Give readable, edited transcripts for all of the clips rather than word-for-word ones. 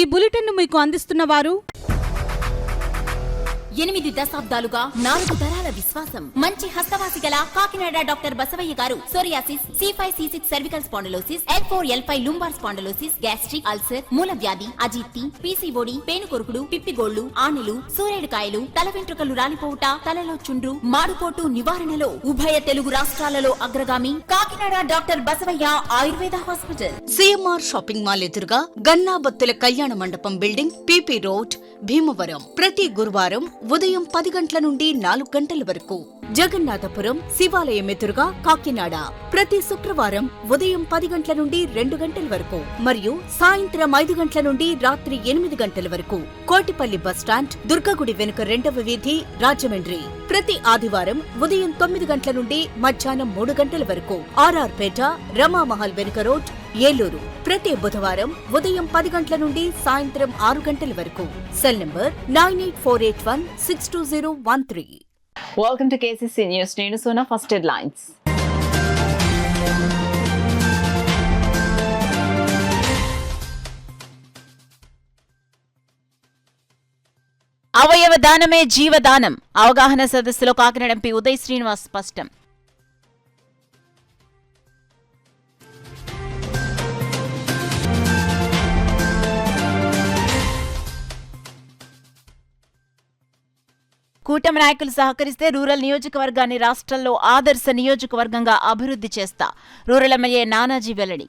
ఈ బులెటిన్ మీకు అందిస్తున్న వారు 8 దశాబ్దాలుగా 4 తరాల విశ్వాసం. మంచి హస్తవాసి గల కాకినాడ డాక్టర్ బసవయ్య గారు psoriasis, C5C6 cervical spondylosis, L4L5 lumbar spondylosis, gastric ulcer, మూల వ్యాధి, అజీర్తి, పీసీఓడి, పేనుకొరుకుడు, పిప్పిగోళ్లు, ఆనెలు, సూరేడుకాయలు, తల వెంట్రుకలు రాలిపోవుట, తలలో చుండ్రు, మాడుపోటు నివారణలో ఉభయ తెలుగు రాష్ట్రాలలో అగ్రగామి Kakinada doctor Basavayya Ayurveda hospital. CMR shopping mall ఎదురుగా గన్నాబత్తుల కళ్యాణ మండపం బిల్డింగ్, పిపి రోడ్, భీమవరం. ప్రతి గురువారం ఉదయం 10 గంటల నుండి 4 గంటల వరకు. జగన్నాథపురం శివాలయం ఎదురుగా కాకినాడ ప్రతి శుక్రవారం ఉదయం 10 గంటల నుండి 2 గంటల వరకు మరియు సాయంత్రం 5 గంటల నుండి రాత్రి 8 గంటల వరకు. కోటిపల్లి బస్టాండ్, దుర్గగుడి వెనుక 2వ వీధి, రాజమండ్రి. ప్రతి ఆదివారం ఉదయం 9 గంటల నుండి మధ్యాహ్నం 3 గంటల వరకు. ఆర్ఆర్ పేట, రమామహల్ వెనుక రోడ్, ఏలూరు. ప్రతి బుధవారం ఉదయం 10 గంటల నుండి సాయంత్రం 6 గంటల వరకు. Cell number 9848162013. Welcome to KCC News. నేను సోనా. First headlines. అవయవ దానమే జీవదానం. అవగాహన సదస్సులో కాకినాడ ఎంపీ ఉదయ్ శ్రీనివాస్ స్పష్టం. కూటమి నాయకులు సహకరిస్తే రూరల్ నియోజకవర్గాన్ని రాష్ట్రంలో ఆదర్శ నియోజకవర్గంగా అభివృద్ధి చేస్తా. రూరల్ ఎమ్మెల్యే నానాజీ వెల్లడి.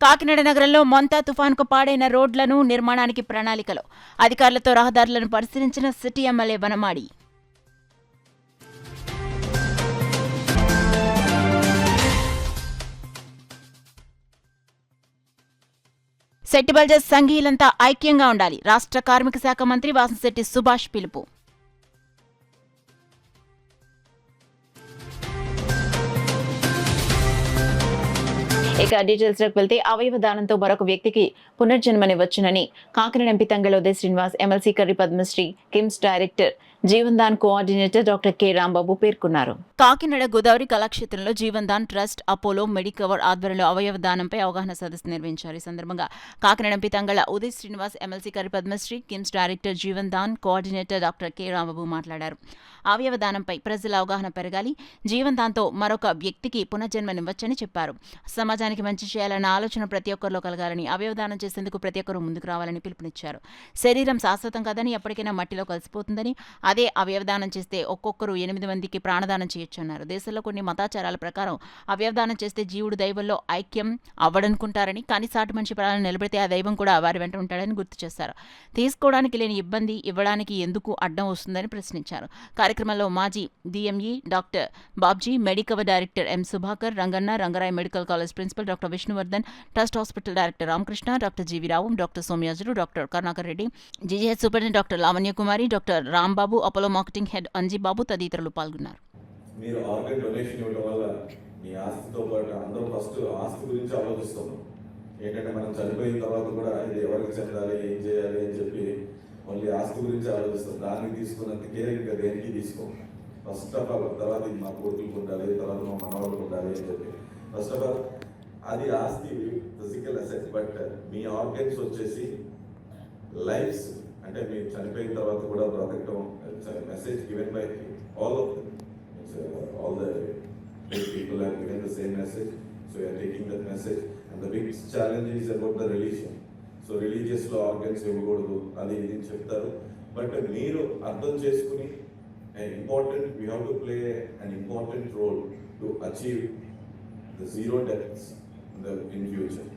కాకినాడ నగరంలో మొంతా తుఫాన్కు పాడైన రోడ్లను నిర్మాణానికి ప్రణాళికలు. అధికారులతో రహదారులను పరిశీలించిన సిటీ ఎమ్మెల్యే వనమాడి. శెట్టి బల్జర్ సంఘీయులంతా ఐక్యంగా ఉండాలి. రాష్ట్ర కార్మిక శాఖ మంత్రి వాసంశెట్టి సుభాష్ పిలుపు. ఇక డీటెయిల్స్లోకి వెళ్తే అవయవ దానంతో మరొక వ్యక్తికి పునర్జన్మనివ్వచ్చునని Kakinada MP Tangella Uday Srinivas, MLC Karri Padmasri, KIMS director, Jeevan Dan coordinator doctor K Rambabu పేర్కొన్నారు. కాకినాడ గోదావరి కళాక్షేత్రంలో Jeevan Dan trust, Apollo Medicover ఆధ్వర్యంలో అవయవ దానంపై అవగాహన సదస్సు నిర్వహించారు. ఈ సందర్భంగా Kakinada MP Tangella Uday Srinivas, MLC Karri Padmasri, KIMS director, Jeevan Dan coordinator doctor K Rambabu మాట్లాడారు. అవయవ దానంపై ప్రజల అవగాహన పెరగాలి, జీవన్ దాన్తో మరొక వ్యక్తికి పునర్జన్మనివ్వచ్చని చెప్పారు. సమాజానికి మంచి చేయాలన్న ఆలోచన ప్రతి ఒక్కరిలో కలగాలని, అవయవదానం చేసేందుకు ప్రతి ఒక్కరూ ముందుకు రావాలని పిలుపునిచ్చారు. శరీరం శాశ్వతం కాదని, ఎప్పటికైనా మట్టిలో కలిసిపోతుందని, అదే అవయవదానం చేస్తే ఒక్కొక్కరు 8 మందికి ప్రాణదానం చేయొచ్చన్నారు. దేశంలో కొన్ని మతాచారాల ప్రకారం అవయవదానం చేస్తే జీవుడు దైవంలో ఐక్యం అవ్వడనుకుంటారని, కానీ సాటి మనిషి ప్రాణాలను నిలబెడితే ఆ దైవం కూడా వారి వెంట ఉంటాడని గుర్తు చేశారు. తీసుకోవడానికి లేని ఇబ్బంది ఇవ్వడానికి ఎందుకు అడ్డం వస్తుందని ప్రశ్నించారు. కార్యక్రమంలో మాజీ DME doctor Babji, Medicover director M Subhakar, Ranganna, Rangaraya medical college principal doctor Vishnuvardhan, trust hospital director Ramakrishna, doctor G V Rao, doctor Somayajulu, doctor Karunakar Reddy, GGH superintendent doctor Lavanyakumari, doctor Rambabu, Apollo marketing head Anjibabu తదితరులు పాల్గొన్నారు. మీరు ఆర్గన్ డొనేషన్ ఇవ్వడం వల్ల మీ ఆస్తితో పాటు అందరూ ఫస్ట్ ఆస్తి గురించి ఆలోచిస్తున్నాం. ఏంటంటే మనం చనిపోయిన తర్వాత కూడా ఇది ఎవరికి చెందాలి, ఏం చేయాలి అని చెప్పి మళ్ళీ ఆస్తి గురించి ఆలోచిస్తాం. దానికి తీసుకున్నంత కేర్ ఇంకా దేనికి తీసుకోం. ఫస్ట్ ఆఫ్ ఆల్ తర్వాత మా కోర్టులకు ఉండాలి, తర్వాత మా మనవాళ్ళకు ఉండాలి అని చెప్పి ఫస్ట్ ఆఫ్ ఆల్ అది ఆస్తి physical asset. But me organs వచ్చేసి లైఫ్స్, అంటే మీరు చనిపోయిన తర్వాత కూడా బ్రతకటం message given by all of all the people have given the same message, so we are taking that message, and the big challenge is about the religion. So religious law organs ఇవ్వకూడదు అది ఇది చెప్తారు. But మీరు అర్థం చేసుకుని important, we have to play an important role to achieve the zero deaths in future.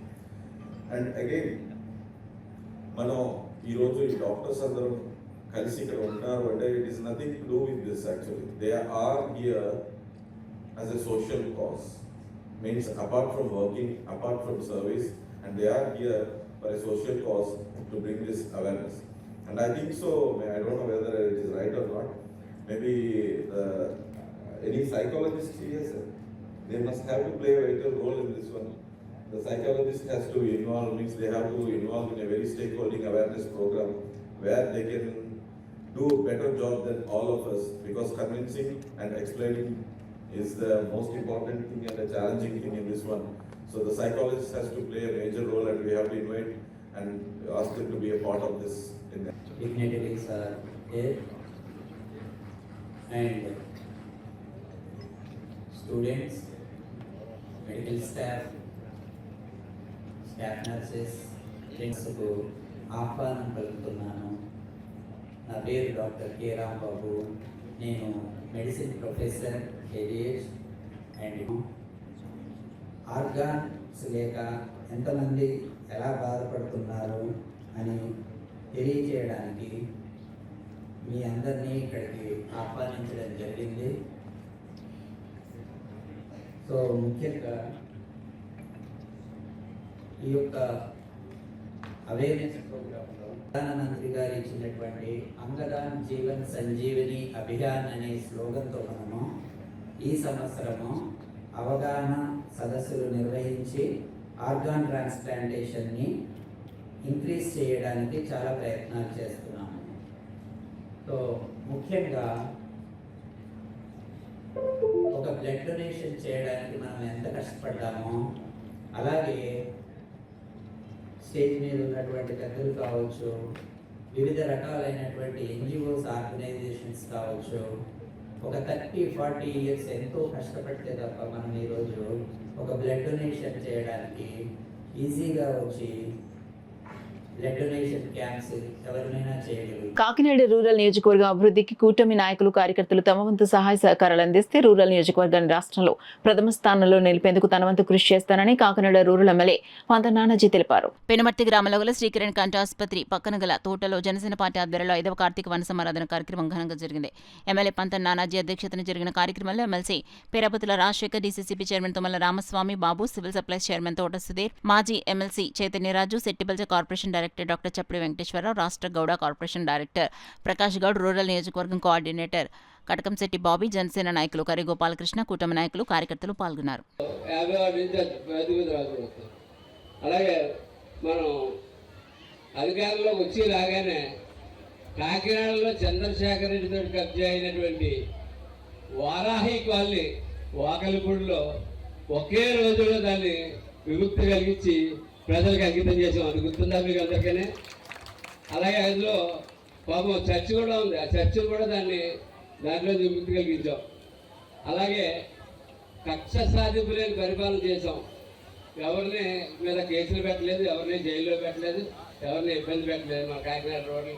And again మనం ఈరోజు ఈ డాక్టర్స్ అందరూ కలిసి ఇక్కడ ఉంటారు అంటే it is nothing to do with this. Actually they are here as a social cause, means apart from working, apart from service, and they are here for a social cause to bring this awareness. And I think so, I don't know whether it is right or not, maybe any psychologist here, sir, they must have to play a vital role in this one. The psychologist has to involve, means they have to involve in a very stakeholding awareness program where they can do a better job than all of us, because convincing and explaining is the most important thing and the challenging thing in this one. So the psychologist has to play a major role, and we have to invite and ask them to be a part of this. Dignitaries are there, and students, medical staff, staff nurses, ఫ్రెండ్స్కు ఆహ్వానం పలుకుతున్నాను. నా పేరు doctor K Rambabu. నేను medicine professor ADS and organs లేక ఎంతమంది ఎలా బాధపడుతున్నారు అని తెలియచేయడానికి మీ అందరినీ ఇక్కడికి ఆహ్వానించడం జరిగింది. సో ముఖ్యంగా ఈ యొక్క అవేర్నెస్ ప్రోగ్రాంలో ప్రధానమంత్రి గారు ఇచ్చినటువంటి అంగదాన్ జీవన్ సంజీవని అభియాన్ అనే స్లోగన్తో మనము ఈ సంవత్సరము అవగాహన సదస్సులు నిర్వహించి ఆర్గాన్ ట్రాన్స్ప్లాంటేషన్ని ఇంక్రీజ్ చేయడానికి చాలా ప్రయత్నాలు చేస్తున్నాము. సో ముఖ్యంగా ఒక బ్లడ్ డొనేషన్ చేయడానికి మనం ఎంత కష్టపడ్డామో, అలాగే స్టేజ్ మీద ఉన్నటువంటి పెద్దలు కావచ్చు, వివిధ రకాలైనటువంటి ఎన్జిఓస్ ఆర్గనైజేషన్స్ కావచ్చు, ఒక 30-40 ఇయర్స్ ఎంతో కష్టపడితే తప్ప మనం ఈరోజు ఒక బ్లడ్ డొనేషన్ చేయడానికి ఈజీగా వచ్చి బ్లడ్ డొనేషన్ క్యాంప్స్ ఎవరినైనా చేయగలరు. కాకినాడ రూరల్ నియోజకవర్గం అభివృద్ధికి కూటమి నాయకులు కార్యకర్తలు తమ వంతు సహాయ సహకారాలు అందిస్తే రూరల్ నియోజకవర్గాన్ని రాష్ట్రంలో ప్రథమ స్థానంలో నిలిపేందుకు తన వంతు కృషి చేస్తానని కాకినాడ రూరల్ ఎమ్మెల్యే పంత నానాజీ తెలిపారు. పెనుమర్తి గ్రామంలో గల శ్రీకిరణ్ కంటి ఆసుపత్రి పక్కన గల తోటలో జనసేన పార్టీ ఆధ్వర్యంలో 5వ కార్తీక వన సమారాధన కార్యక్రమం ఘనంగా జరిగింది. ఎమ్మెల్యే పంత నానాజీ అధ్యక్షతన జరిగిన కార్యక్రమంలో MLC Perapathula Rajasekhar, DCCP chairman Tummala Ramaswamy Babu, civil supplies chairman Thota Sudheer, మాజీ MLC Chaitanyaraju, Settibalija corporation director doctor Chappadi Venkateswararao, రాష్ట్ర Gowda corporation director Prakash Goud, rural నియోజకవర్గం కోఆర్డినేటర్ కటకంశెట్టి బాబీ, జనసేన నాయకులు కరి గోపాలకృష్ణ, కూటమి నాయకులు, కార్యకర్తలు పాల్గొన్నారు. అలాగే మనం అధికారంలోకి వచ్చి రాగానే కాకినాడలో చంద్రశేఖర్ రెడ్డితో కబ్జా అయినటువంటి వారాహి కాలనీ వాకలిపూడిలో ఒకే రోజులో దాన్ని విముక్తి కలిగించి ప్రజలకు అంకితం చేసాం. అది గుర్తుందా మీకు అందరికీ? అలాగే అందులో పాపం చర్చి కూడా ఉంది, ఆ చర్చిని కూడా దాంట్లో విముక్తి కలిగించాం. అలాగే కక్ష సాధింపు లేని పరిపాలన చేసాం. ఎవరిని మీద కేసులు పెట్టలేదు, ఎవరిని జైల్లో పెట్టలేదు, ఎవరిని ఇబ్బంది పెట్టలేదు. మా కాకినాడ రోడ్లు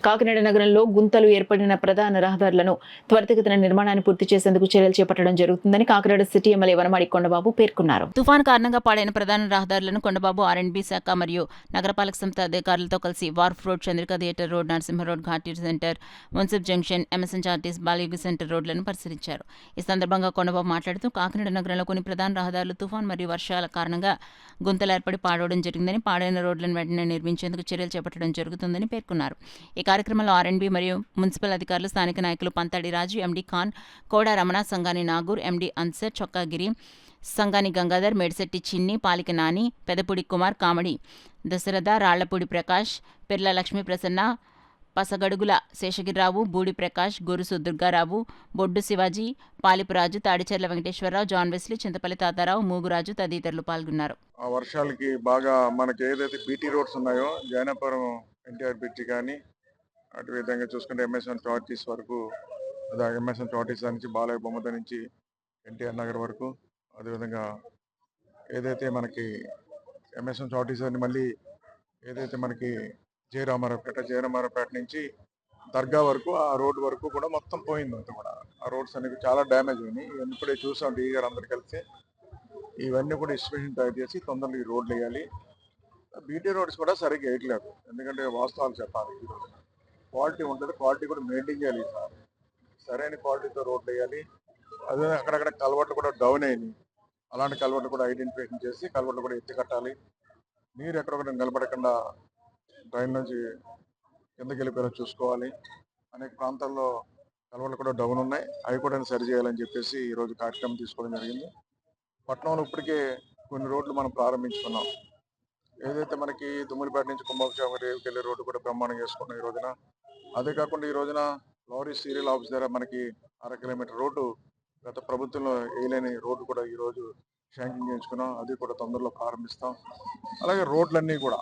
కాకినాడ నగరంలో గుంతలు ఏర్పడిన ప్రధాన రహదారులను త్వరితగతిన నిర్మాణాన్ని పూర్తి చేసేందుకు చర్యలు చేపట్టడం జరుగుతుందని కాకినాడ సిటీ ఎమ్మెల్యే వనమాడి కొండబాబు పేర్కొన్నారు. తుఫాన్ కారణంగా పాడైన ప్రధాన రహదారులను కొండబాబు ఆర్ఎండ్బి శాఖ మరియు నగరపాలక సంస్థ అధికారులతో కలిసి wharf road, Chandrika theatre road, Narasimha road, Ghati centre, Munsif junction, MSN charities, Balayogi centre రోడ్లను పరిశీలించారు. ఈ సందర్భంగా కొండబాబు మాట్లాడుతూ కాకినాడ నగరంలో కొన్ని ప్రధాన రహదారులు తుఫాన్ మరియు వర్షాల కారణంగా గుంతలు ఏర్పడి పాడవడం జరిగిందని, పాడైన రోడ్లను వెంటనే నిర్మించేందుకు చర్యలు చేపట్టడం జరుగుతుందని పేర్కొన్నారు. ఈ కార్యక్రమంలో ఆర్ఎండ్బి మరియు మున్సిపల్ అధికారులు, స్థానిక నాయకులు పంతాడి రాజు, ఎండి ఖాన్, కోడా రమణ, సంగాని నాగూర్, ఎండి అన్సర్, చొక్కాగిరి, సంగాని గంగాధర్, మేడిశెట్టి చిన్ని, పాలిక నాని, పెదపూడి కుమార్, కామడి దశరథ, రాళ్లపూడి ప్రకాష్, పిర్ల లక్ష్మీ ప్రసన్న, పసగడుగుల శేషగిరిరావు, బూడి ప్రకాష్, గొరుసు దుర్గారావు, బొడ్డు శివాజీ, పాలిపురాజు, తాడిచెర్ల వెంకటేశ్వరరావు, జాన్ వెస్లీ, చింతపల్లి తాతారావు, మూగురాజు తదితరులు పాల్గొన్నారు. ఆ వర్షాలకి బాగా మనకి ఏదైతే బీటీ రోడ్స్ ఉన్నాయో, జైనపురం ఎన్టీఆర్ బ్రిడ్జ్ కానీ, అటు విధంగా చూసుకుంటే ఎంఎస్ఎన్ చార్టీస్ వరకు, ఎంఎస్ఎన్ చార్టీస్ నుంచి బాలయ్య బొమ్మద నుంచి ఎన్టీఆర్ నగర్ వరకు, అదేవిధంగా ఏదైతే మనకి ఎంఎస్ఎన్ చార్టీస్ అని మళ్ళీ ఏదైతే మనకి జయరామారావుపేట నుంచి దర్గా వరకు, ఆ రోడ్ వరకు కూడా మొత్తం పోయింది. అంతా కూడా ఆ రోడ్స్ అనేవి చాలా డ్యామేజ్ అయినాయి. ఇవన్నీ ఇప్పుడే చూసాం డీ గారు అందరు కలిసి. ఇవన్నీ కూడా ఎస్టిమేషన్ తయారు చేసి తొందరగా ఈ రోడ్లు వేయాలి. బీటీ రోడ్స్ కూడా సరిగ్గా వేయట్లేదు, ఎందుకంటే వాస్తవాలు చెప్పాలి. ఈరోజు క్వాలిటీ ఉంటుంది, క్వాలిటీ కూడా మెయింటైన్ చేయాలి. సార్ సరైన క్వాలిటీతో రోడ్లు వేయాలి. అదే అక్కడక్కడ కల్వర్ట్లు కూడా డౌన్ అయినాయి. అలాంటి కల్వర్ట్లు కూడా ఐడెంటిఫికేషన్ చేసి కల్వర్ట్లు కూడా ఎత్తి కట్టాలి. నీరు ఎక్కడొక్కడ నిలబడకుండా డ్రైన్ నుంచి కిందకి వెళ్ళిపోయేలా చూసుకోవాలి. అనేక ప్రాంతాల్లో కల్వర్ట్లు కూడా డౌన్ ఉన్నాయి, అవి కూడా సరి చేయాలని చెప్పేసి ఈరోజు కార్యక్రమం తీసుకోవడం జరిగింది. పట్టణంలో ఇప్పటికే కొన్ని రోడ్లు మనం ప్రారంభించుకున్నాం. ఏదైతే ఏదైతే మనకి దుమ్ములపేట నుంచి కుంభకోణం రేవుకి వెళ్ళే రోడ్డు కూడా బ్రహ్మాండంగా చేసుకున్నాం ఈ రోజున. అదే కాకుండా ఈ రోజున లారీ సీరియల్ ఆఫీస్ దగ్గర మనకి 1/2 కిలోమీటర్ రోడ్డు గత ప్రభుత్వంలో వేయలేని రోడ్డు కూడా ఈ రోజు శాంక్షన్ చేయించుకున్నాం. అది కూడా తొందరలో ప్రారంభిస్తాం. అలాగే రోడ్లన్నీ కూడా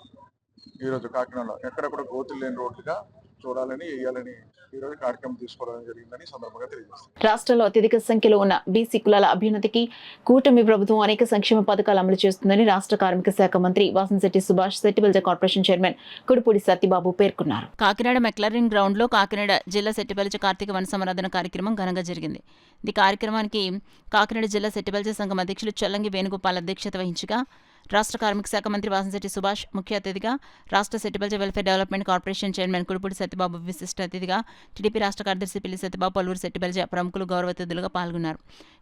ఈరోజు కాకినాడలో ఎక్కడ కూడా గోతులు లేని రోడ్లుగా చూడాలని వేయాలని ఈ రోజు కార్యక్రమం తీసుకోవడం జరిగిందని సందర్భంగా తెలియజేస్తాం. రాష్ట్రంలో అత్యధిక సంఖ్యలో ఉన్న బీసీ కులాల అభ్యున్నతికి కూటమి ప్రభుత్వం అనేక సంక్షేమ పథకాలు అమలు చేస్తుందని రాష్ట్ర కార్మిక శాఖ మంత్రి వాసంశెట్టి సుభాష్ సెట్టిబల్జ కార్పొరేషన్ చైర్మన్ కుడుపూడి సత్యబాబు పేర్కొన్నారు. కాకినాడ మెక్లరింగ్ గ్రౌండ్ లో కాకినాడ జిల్లా సెట్టిబల్జ కార్తీక వన సంవర్ధన కార్యక్రమం ఘనంగా జరిగింది. ఈ కార్యక్రమానికి కాకినాడ జిల్లా సెట్టిబల్జ సంఘం అధ్యక్షులు చల్లంగి వేణుగోపాల్ అధ్యక్షత వహించగా రాష్ట్ర కార్మిక శాఖ మంత్రి వాసంశెట్టి సుభాష్ ముఖ్య అతిథిగా, రాష్ట్ర Settibalija welfare development corporation chairman Kudupudi Satyababu విశిష్ట అతిథిగా, టీడీపీ రాష్ట్ర కార్యదర్శి పిల్లి సత్యబాబు, పలువురు సెట్టిబల్జ ప్రముఖులు గౌరవ అతిథులుగా పాల్గొన్నారు.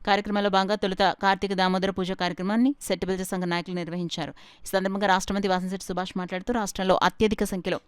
కార్యక్రమంలో భాగంగా తొలుత కార్తీక దామోదర పూజ కార్యక్రమాన్ని సెట్టిబల్జ సంఘ నాయకులు నిర్వహించారు. ఈ సందర్భంగా రాష్ట్ర మంత్రి వాసంశెట్టి సుభాష్ మాట్లాడుతూ రాష్ట్రంలో అత్యధిక సంఖ్యలో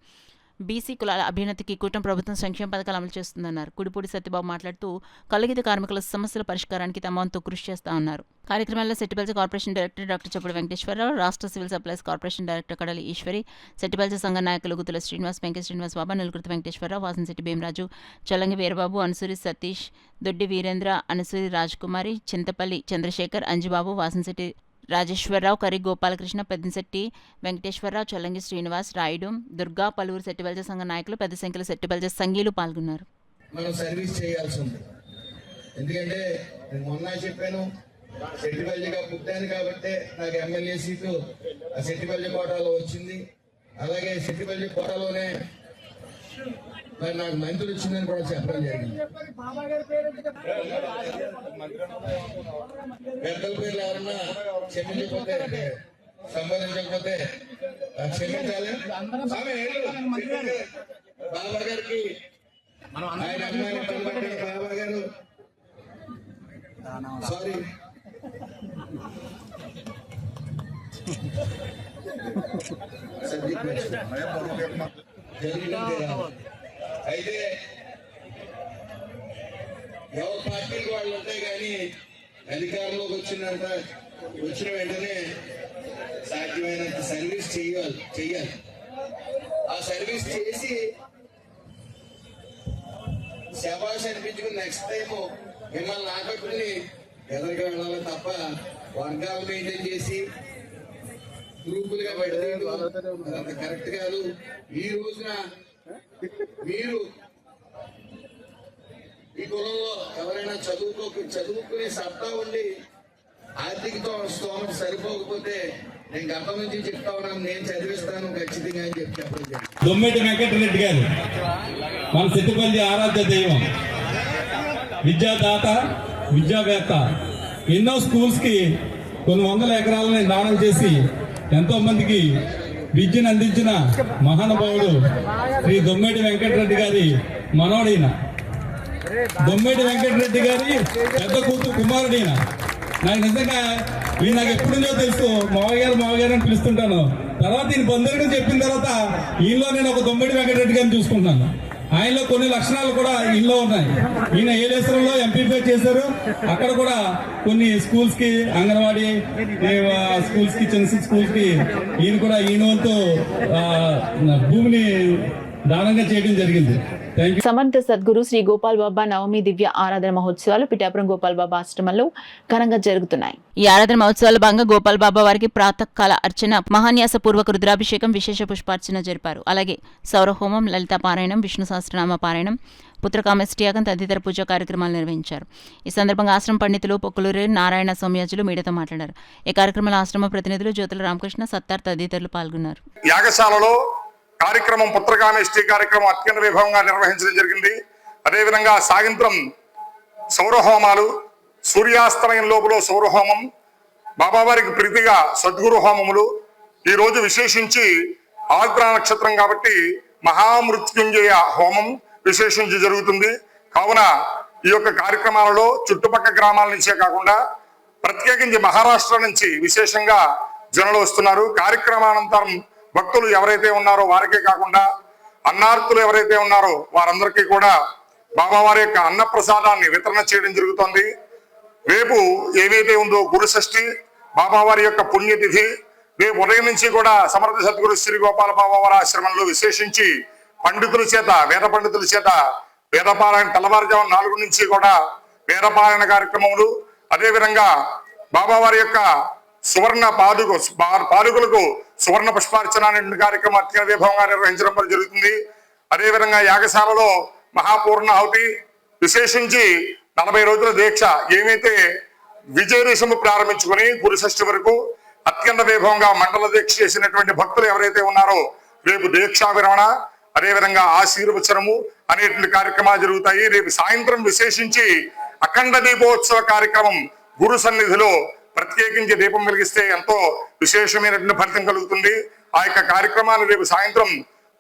బీసీ కులాల అభ్యున్నతికి కూటమి ప్రభుత్వం సంక్షేమ పథకాలు అమలు చేస్తుందన్నారు. కుడిపూడి సత్యబాబు మాట్లాడుతూ కలుగిత కార్మికుల సమస్యల పరిష్కారానికి తమ వంతు కృషి చేస్తామన్నారు. కార్యక్రమంలో సెట్టిబల్జ కార్పొరేషన్ డైరెక్టర్ డాక్టర్ చెప్పుడు వెంకటేశ్వరరావు, రాష్ట్ర సివిల్ సప్లైస్ కార్పొరేషన్ డైరెక్టర్ కడలి ఈశ్వరి, సెట్టిబల్జ సంఘ నాయకులు గుత్తుల శ్రీనివాస్, వెంకట శ్రీనివాస్ బాబా, నిలుకృతి వెంకటేశ్వరరావు, వాసంశెట్టి భీమరాజు, చల్లంగి వీరబాబు, అనుసూరి సతీష్, దొడ్డి వీరేంద్ర, అనుసూరి రాజకుమారి, చింతపల్లి చంద్రశేఖర్, అంజిబాబు, వాసంశెట్టి రాజేశ్వరరావు, కరి గోపాలకృష్ణ, పెద్దంశెట్టి వెంకటేశ్వరరావు, చల్లంగి శ్రీనివాస్, రాయుడు, దుర్గా, పలువురు సెట్టిబల్జ సంఘ నాయకులు, పెద్ద సంఖ్యలో సెట్టిబల్జ సంఘీయులు పాల్గొన్నారు. మనం సర్వీస్ చేయాల్సి ఉంది. ఎందుకంటే నేను మొన్న చెప్పాను, సెట్టిబల్జగా పుట్టాను కాబట్టి నాకు ఎమ్మెల్యే సీటు ఆ సెట్టిబల్జ కోటాలో వచ్చింది. అలాగే సెట్టిబల్జ కోటాలోనే మరి నాకు మంత్రి వచ్చిందని కూడా చెప్పడం జరిగింది. పెద్దల పేర్లు ఎవరన్నా క్షమించకపోతే సంబోధించకపోతే క్షమించాలి. బాబా గారికి ఆయన అమ్మాయి బాబా గారు సారీ అయితే ఎవరి పార్టీకి వాళ్ళు ఉంటాయి కానీ అధికారంలోకి వచ్చిన వెంటనే సాధ్యమైనంత సర్వీస్ చెయ్యాలి. ఆ సర్వీస్ చేసి శబాష్ అనిపించుకుని నెక్స్ట్ టైం మిమ్మల్ని ఆకట్టుకుని ఎదురుగా వెళ్ళాలి తప్ప వర్గాలు మెయింటైన్ చేసి గ్రూపులుగా పెడతాడు అంత కరెక్ట్ కాదు. ఈ రోజున మీరు ఈ కులంలో ఎవరైనా చదువుకునే సత్తా ఉండి ఆర్థిక స్తోమత సరిపోకపోతే నేను గతం నుంచి చెప్తా ఉన్నాను, నేను చదివిస్తాను ఖచ్చితంగా అని చెప్పడం జరిగింది. దొమ్మెటి వెంకటరెడ్డి గారు మన సెట్టిబల్జ ఆరాధ్య దైవం, విద్యాదాత, విద్యావేత్త. ఎన్నో స్కూల్స్ కి కొన్ని వందల ఎకరాలని దానం చేసి ఎంతో మందికి విద్యను అందించిన మహానుభావుడు శ్రీ దొమ్మెటి వెంకటరెడ్డి గారి మనోడైన, దొమ్మెటి వెంకటరెడ్డి గారి పెద్ద కూతురు కుమారుడైన. నాకు నిజంగా ఈయన నాకు ఎప్పుడు నుంచో తెలుసు, మావగారు అని పిలుస్తుంటాను. తర్వాత ఈయన బంధువులు చెప్పిన తర్వాత ఈయనలో నేను ఒక దొమ్మెటి వెంకటరెడ్డి గారిని చూసుకుంటున్నాను. ఆయనలో కొన్ని లక్షణాలు కూడా ఈయనలో ఉన్నాయి. ఈయన ఏలేశ్వరంలో ఎంపీపీ చేశారు. అక్కడ కూడా కొన్ని స్కూల్స్ కి, అంగన్వాడీ స్కూల్స్ కి, చిన్న స్కూల్స్ కి ఈయన వంతు భూమిని దానంగా చేయడం జరిగింది. సమర్థ సద్గురు శ్రీ గోపాల్ బాబా నవమి దివ్య ఆరాధన మహోత్సవాలు పిఠాపురం గోపాల్ బాబా ఆశ్రమంలో ఘనంగా జరుగుతున్నాయి. ఈ ఆరాధన మహోత్సవాల భాగంగా గోపాల్ బాబా వారికి ప్రాతకాల అర్చన, మహాన్యాస పూర్వక రుద్రాభిషేకం, విశేష పుష్పార్చన జరిపారు. అలాగే సౌరహోమం, లలితా పారాయణం, విష్ణు సహస్రనామ పారాయణం, పుత్రకామేష్టియాగం తదితర పూజా కార్యక్రమాలు నిర్వహించారు. ఈ సందర్భంగా ఆశ్రమ పండితులు పొక్కులూరి నారాయణ సౌమ్యాజులు మీడియాతో మాట్లాడారు. ఈ కార్యక్రమంలో ఆశ్రమ ప్రతినిధులు జ్యోతుల రామకృష్ణ, సత్తార్ తదితరులు పాల్గొన్నారు. యాగశాలలో కార్యక్రమం, పుత్రకామేష్టి కార్యక్రమం అత్యంత వైభవంగా నిర్వహించడం జరిగింది. అదేవిధంగా సాయంత్రం సౌరహోమాలు, సూర్యాస్తమయం లోపల సౌరహోమం, బాబావారికి ప్రీతిగా సద్గురు హోమములు. ఈ రోజు విశేషించి ఆర్ద్ర నక్షత్రం కాబట్టి మహామృత్యుంజయ హోమం విశేషించి జరుగుతుంది. కావున ఈ యొక్క కార్యక్రమాలలో చుట్టుపక్కల గ్రామాల నుంచే కాకుండా ప్రత్యేకించి మహారాష్ట్ర నుంచి విశేషంగా జనులు వస్తున్నారు. కార్యక్రమానంతరం భక్తులు ఎవరైతే ఉన్నారో వారికే కాకుండా అన్నార్తులు ఎవరైతే ఉన్నారో వారందరికీ కూడా బాబావారి యొక్క అన్న ప్రసాదాన్ని వితరణ చేయడం జరుగుతుంది. రేపు ఏవైతే ఉందో గురు షష్ఠి, బాబావారి యొక్క పుణ్యతిథి. రేపు ఉదయం నుంచి కూడా సమర్థ సద్గురు శ్రీ గోపాల బాబా వారి ఆశ్రమంలో విశేషించి పండితుల చేత వేద పండితుల చేత వేదపారాయణ తెల్లవారుజాము 4 నుంచి కూడా వేదపారాయణ కార్యక్రమములు, అదేవిధంగా బాబావారి యొక్క సువర్ణ పాదుకులకు సువర్ణ పుష్పార్చన అనే కార్యక్రమం అత్యంత వైభవంగా నిర్వహించడం జరుగుతుంది. అదేవిధంగా యాగశాలలో మహాపూర్ణాహుతి, విశేషించి 40 రోజుల దీక్ష ఏమైతే విజయదశమి ప్రారంభించుకుని గురు షష్ఠి వరకు అత్యంత వైభవంగా మండల దీక్ష చేసినటువంటి భక్తులు ఎవరైతే ఉన్నారో రేపు దీక్షా విరమణ, అదేవిధంగా ఆశీర్వచనము అనేటువంటి కార్యక్రమాలు జరుగుతాయి. రేపు సాయంత్రం విశేషించి అఖండ దీపోత్సవ కార్యక్రమం గురు సన్నిధిలో ప్రత్యేకించి దీపం వెలిగిస్తే ఎంతో విశేషమైనటువంటి ఫలితం కలుగుతుంది. ఆ యొక్క కార్యక్రమాలు రేపు సాయంత్రం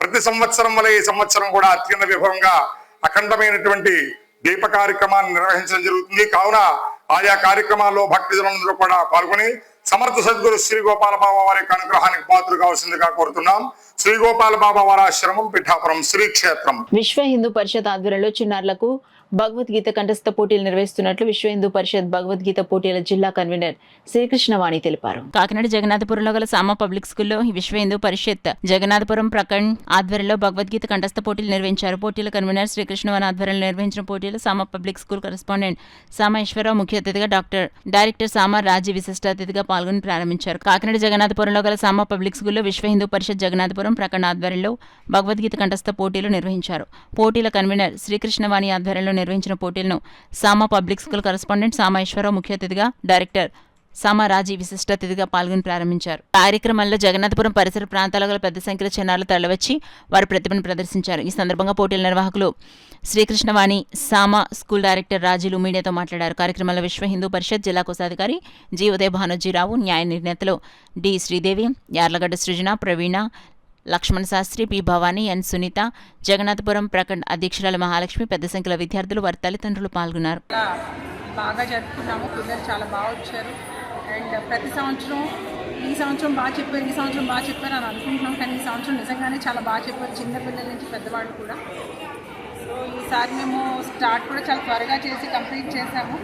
ప్రతి సంవత్సరం వల్ల ఈ సంవత్సరం కూడా అత్యంత వైభవంగా అఖండమైనటువంటి దీప కార్యక్రమాన్ని నిర్వహించడం జరుగుతుంది. కావున ఆయా కార్యక్రమాల్లో భక్తజనులందరూ కూడా పాల్గొని సమర్థ సద్గురు శ్రీ గోపాల బాబా వారి యొక్క అనుగ్రహానికి పాత్రలు కావాల్సిందిగా కోరుతున్నాం. శ్రీ గోపాల బాబా వారి ఆశ్రమం, పిఠాపురం శ్రీ క్షేత్రం. విశ్వ హిందూ పరిషత్ ఆధ్వర్యంలో చిన్నారులకు భగవద్గీత కంఠస్థ పోటీలు నిర్వహిస్తున్నట్లు విశ్వ హిందూ పరిషత్ భగవద్గీత పోటీల జిల్లా కన్వీనర్ శ్రీకృష్ణవాణి తెలిపారు. కాకినాడ జగన్నాథపురంలో గల సామ పబ్లిక్ స్కూల్లో విశ్వ హిందూ పరిషత్ జగన్నాథపురం ప్రకణ్ ఆధ్వర్యంలో భగవద్గీత కంఠస్థ పోటీలు నిర్వహించారు. పోటీల కన్వీనర్ శ్రీకృష్ణవాణి ఆధ్వర్యంలో నిర్వహించిన పోటీలు సామ పబ్లిక్ స్కూల్ కరెస్పాండెంట్ సామ ఈశ్వరరావు ముఖ్య అతిథిగా డైరెక్టర్ సామ రాజీ విశిష్ట అతిథిగా పాల్గొని ప్రారంభించారు. కాకినాడ జగన్నాథపురంలో గల సామ పబ్లిక్ స్కూల్లో విశ్వ హిందూ పరిషత్ జగన్నాథపురం ప్రకణ్ ఆధ్వర్యంలో భగవద్గీత కంఠస్థ పోటీలు నిర్వహించారు. పోటీల కన్వీనర్ శ్రీకృష్ణవాణి ఆధ్వర్యంలో నిర్వహించిన పోటీలను సామ పబ్లిక్ స్కూల్ కరెస్పాండెంట్ సామ ఈశ్వరరావు ముఖ్య అతిథిగా, డైరెక్టర్ సామ రాజీ విశిష్ట అతిథిగా పాల్గొని ప్రారంభించారు. కార్యక్రమంలో జగన్నాథపురం పరిసర ప్రాంతాల గల పెద్ద సంఖ్యలో చిన్నారులు తరలివచ్చి వారి ప్రతిభను ప్రదర్శించారు. ఈ సందర్భంగా పోటీల నిర్వాహకులు శ్రీకృష్ణవాణి సామ స్కూల్ డైరెక్టర్ రాజీలు మీడియాతో మాట్లాడారు. కార్యక్రమంలో విశ్వ హిందూ పరిషత్ జిల్లా కోశాధికారి జి ఉదయ భానుజీరావు, న్యాయ నిర్ణేతలు డి శ్రీదేవి, యార్లగడ్డ సృజన, ప్రవీణ, లక్ష్మణ శాస్త్రి, పి భవానీ, ఎన్ సునీత, జగన్నాథపురం ప్రఖండ్ అధ్యక్షురాలు మహాలక్ష్మి, పెద్ద సంఖ్యలో విద్యార్థులు వారి తల్లిదండ్రులు పాల్గొన్నారు. బాగా జరుపుకున్నాము. పిల్లలు చాలా బాగా వచ్చారు. అండ్ ప్రతి సంవత్సరం ఈ సంవత్సరం బాగా చెప్పారు అని అనుకుంటున్నాం. కానీ ఈ సంవత్సరం నిజంగానే చాలా బాగా చెప్పారు, చిన్నపిల్లల నుంచి పెద్దవాళ్ళు కూడా. సో ఈసారి మేము స్టార్ట్ కూడా చాలా త్వరగా చేసి కంప్లీట్ చేశాము.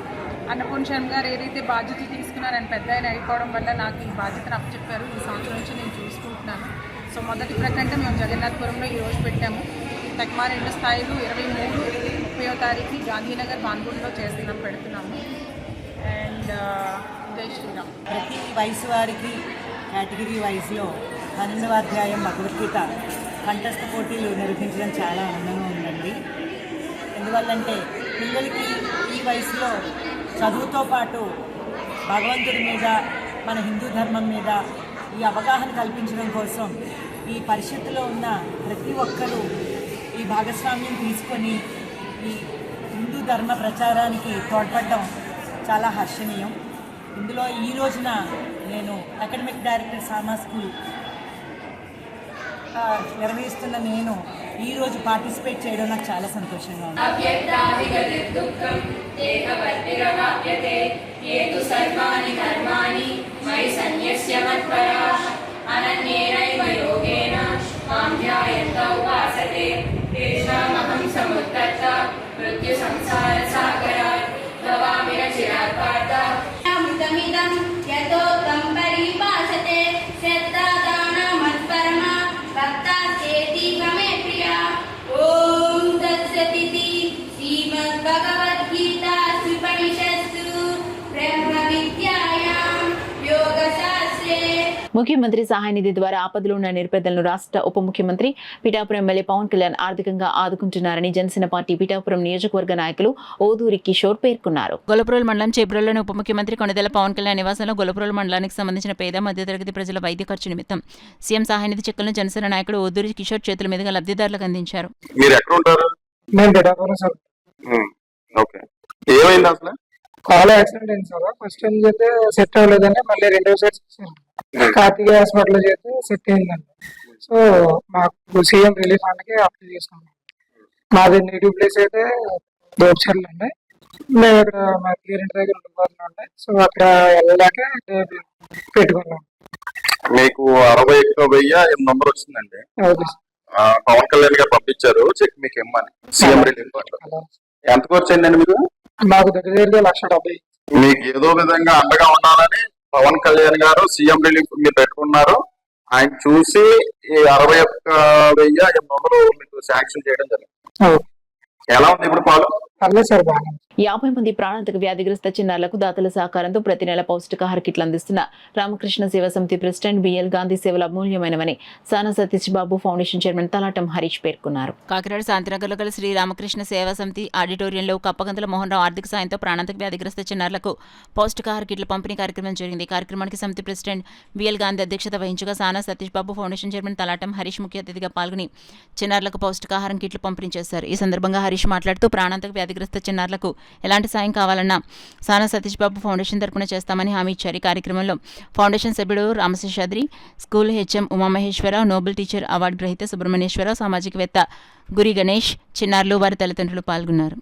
అన్నపూర్ణ శర్మ గారు ఏదైతే బాధ్యతలు తీసుకున్నారని పెద్ద ఆయన అయిపోవడం వల్ల నాకు ఈ బాధ్యతను అప్పచెప్పారు. ఈ సంవత్సరం నుంచి నేను చూసుకుంటున్నాను. సో మొదటి ప్రకంటే మేము జగన్నాథపురంలో ఈరోజు పెట్టాము. తక్మా 2 స్థాయిలు 23, 30వ తారీఖు గాంధీనగర్ బాన్గూడ్లో పెడుతున్నాము. అండ్ జై శ్రీరామ్. ప్రతి వయసు వారికి కేటగిరీ వైజ్లో 12వ అధ్యాయం భగవద్గీత కంఠస్థ పోటీలు నిర్వహించడం చాలా ఆనందంగా ఉందండి. ఎందువల్లంటే పిల్లలకి ఈ వయసులో చదువుతో పాటు భగవంతుడి మీద, మన హిందూ ధర్మం మీద ఈ అవగాహన కల్పించడం కోసం ఈ పరిషత్తులో ఉన్న ప్రతి ఒక్కరూ ఈ భాగస్వామ్యం తీసుకొని ఈ హిందూ ధర్మ ప్రచారానికి తోడ్పడడం చాలా హర్షణీయం. ఇందులో ఈ రోజున నేను అకాడమిక్ డైరెక్టర్ సామా స్కూల్ నిర్వహిస్తున్న నేను ఈరోజు పార్టిసిపేట్ చేయడం నాకు చాలా సంతోషంగా ఉంది. ముఖ్యమంత్రి సహాయ నిధి ద్వారా ఆపదలో ఉన్న నిరుపేదలను రాష్ట్ర ఉప ముఖ్యమంత్రి పిఠాపురం ఎమ్మెల్యే పవన్ కళ్యాణ్ ఆర్థికంగా ఆదుకుంటున్నారని జనసేన పార్టీ పిఠాపురం నియోజకవర్గ నాయకులు ఓదూరి కిషోర్ పేర్కొన్నారు. గొల్లప్రోలు మండలం చేబ్రోల్లోని ఉప ముఖ్యమంత్రి కొణిదెల పవన్ కళ్యాణ్ నివాసంలో గొల్లప్రోలు మండలానికి సంబంధించిన పేద మధ్యతరగతి ప్రజల వైద్య ఖర్చు నిమిత్తం సీఎం సహాయ నిధి చెక్కులను జనసేన నాయకుడు ఓదూరి కిషోర్ చేతుల మీదుగా లబ్ధిదారులకు అందించారు. కాల్ యాక్సిడెంట్ అయింది సార్. ఫస్ట్ టైం చేస్తే సెట్ అవ్వలేదండి, మళ్ళీ 2వ సారి కార్తిక హాస్పిటల్ చేస్తే సెట్ అయిందండి. సో మాకు సీఎం రిలీఫ్ ఫండ్కి అప్లై చేసుకున్నాం. మాది నేటివ్ ప్లేస్ అయితే దోపచర్లు అండి. మేము ఇక్కడ మా క్లియరెంట్ దగ్గర ఉండిపోతున్నాం. సో అక్కడ వెళ్ళలేక పెట్టుకున్నాం. మీకు 61,800 వచ్చిందండి. పవన్ కళ్యాణ్ గారు పంపించారు చెక్ మీకు ఇమ్మని సీఎం రిలీఫ్ ఫండ్. ఎంత ఖర్చు అయిందండి మీకు? మాకు దగ్గర 1,70,000. మీకు ఏదో విధంగా అండగా ఉండాలని పవన్ కళ్యాణ్ గారు సీఎం రిలీఫ్ మీరు పెట్టుకున్నారు, ఆయన చూసి ఈ 61,800 మీకు శాంక్షన్ చేయడం జరిగింది. ఎలా ఉంది ఇప్పుడు పాలు? 50 మంది ప్రాణాంతక వ్యాధిగ్రస్త చిన్నారులకు దాతల సహకారంతో ప్రతి నెల పౌష్టికాహార కిట్లు అందిస్తున్న రామకృష్ణ సేవా సమితి ప్రెసిడెంట్ బిఎల్ గాంధీ సేవలు అమూల్యమైనవని సానా సతీష్ బాబు ఫౌండేషన్ చైర్మన్ తలాటం హరీష్ పేర్కొన్నారు. కాకినాడ శాంతినగర్లో గల శ్రీ రామకృష్ణ సేవా సమితి ఆడిటోరియంలో కప్పగంతుల మోహన్ రావు ఆర్థిక సాయంతో ప్రాణాంతక వ్యాధిగ్రస్త చిన్నారులకు పౌష్టికాహార కిట్ల పంపిణీ కార్యక్రమం జరిగింది. ఈ కార్యక్రమానికి సమితి ప్రెసిడెంట్ బిఎల్ గాంధీ అధ్యక్షత వహించగా సానా సతీష్ బాబు ఫౌండేషన్ చైర్మన్ తలాటం హరీష్ ముఖ్య అతిథిగా పాల్గొని చిన్నారులకు పౌష్టికాహారం కిట్లు పంపిణీ చేశారు. ఈ సందర్భంగా హరీష్ మాట్లాడుతూ ప్రాణాంతక వ్యాధిగ్రస్త చిన్నారులకు ఎలాంటి సాయం కావాలన్నా సానా సతీష్ బాబు ఫౌండేషన్ తరపున చేస్తామని హామీ ఇచ్చారు. ఈ కార్యక్రమంలో ఫౌండేషన్ సభ్యుడు Ramaseshadri, school HM Umamaheswararao, Nobel teacher award గ్రహీత సుబ్రహ్మణ్యేశ్వరరావు, సామాజికవేత్త గురి గణేష్, చిన్నారులు వారి తల్లిదండ్రులు పాల్గొన్నారు.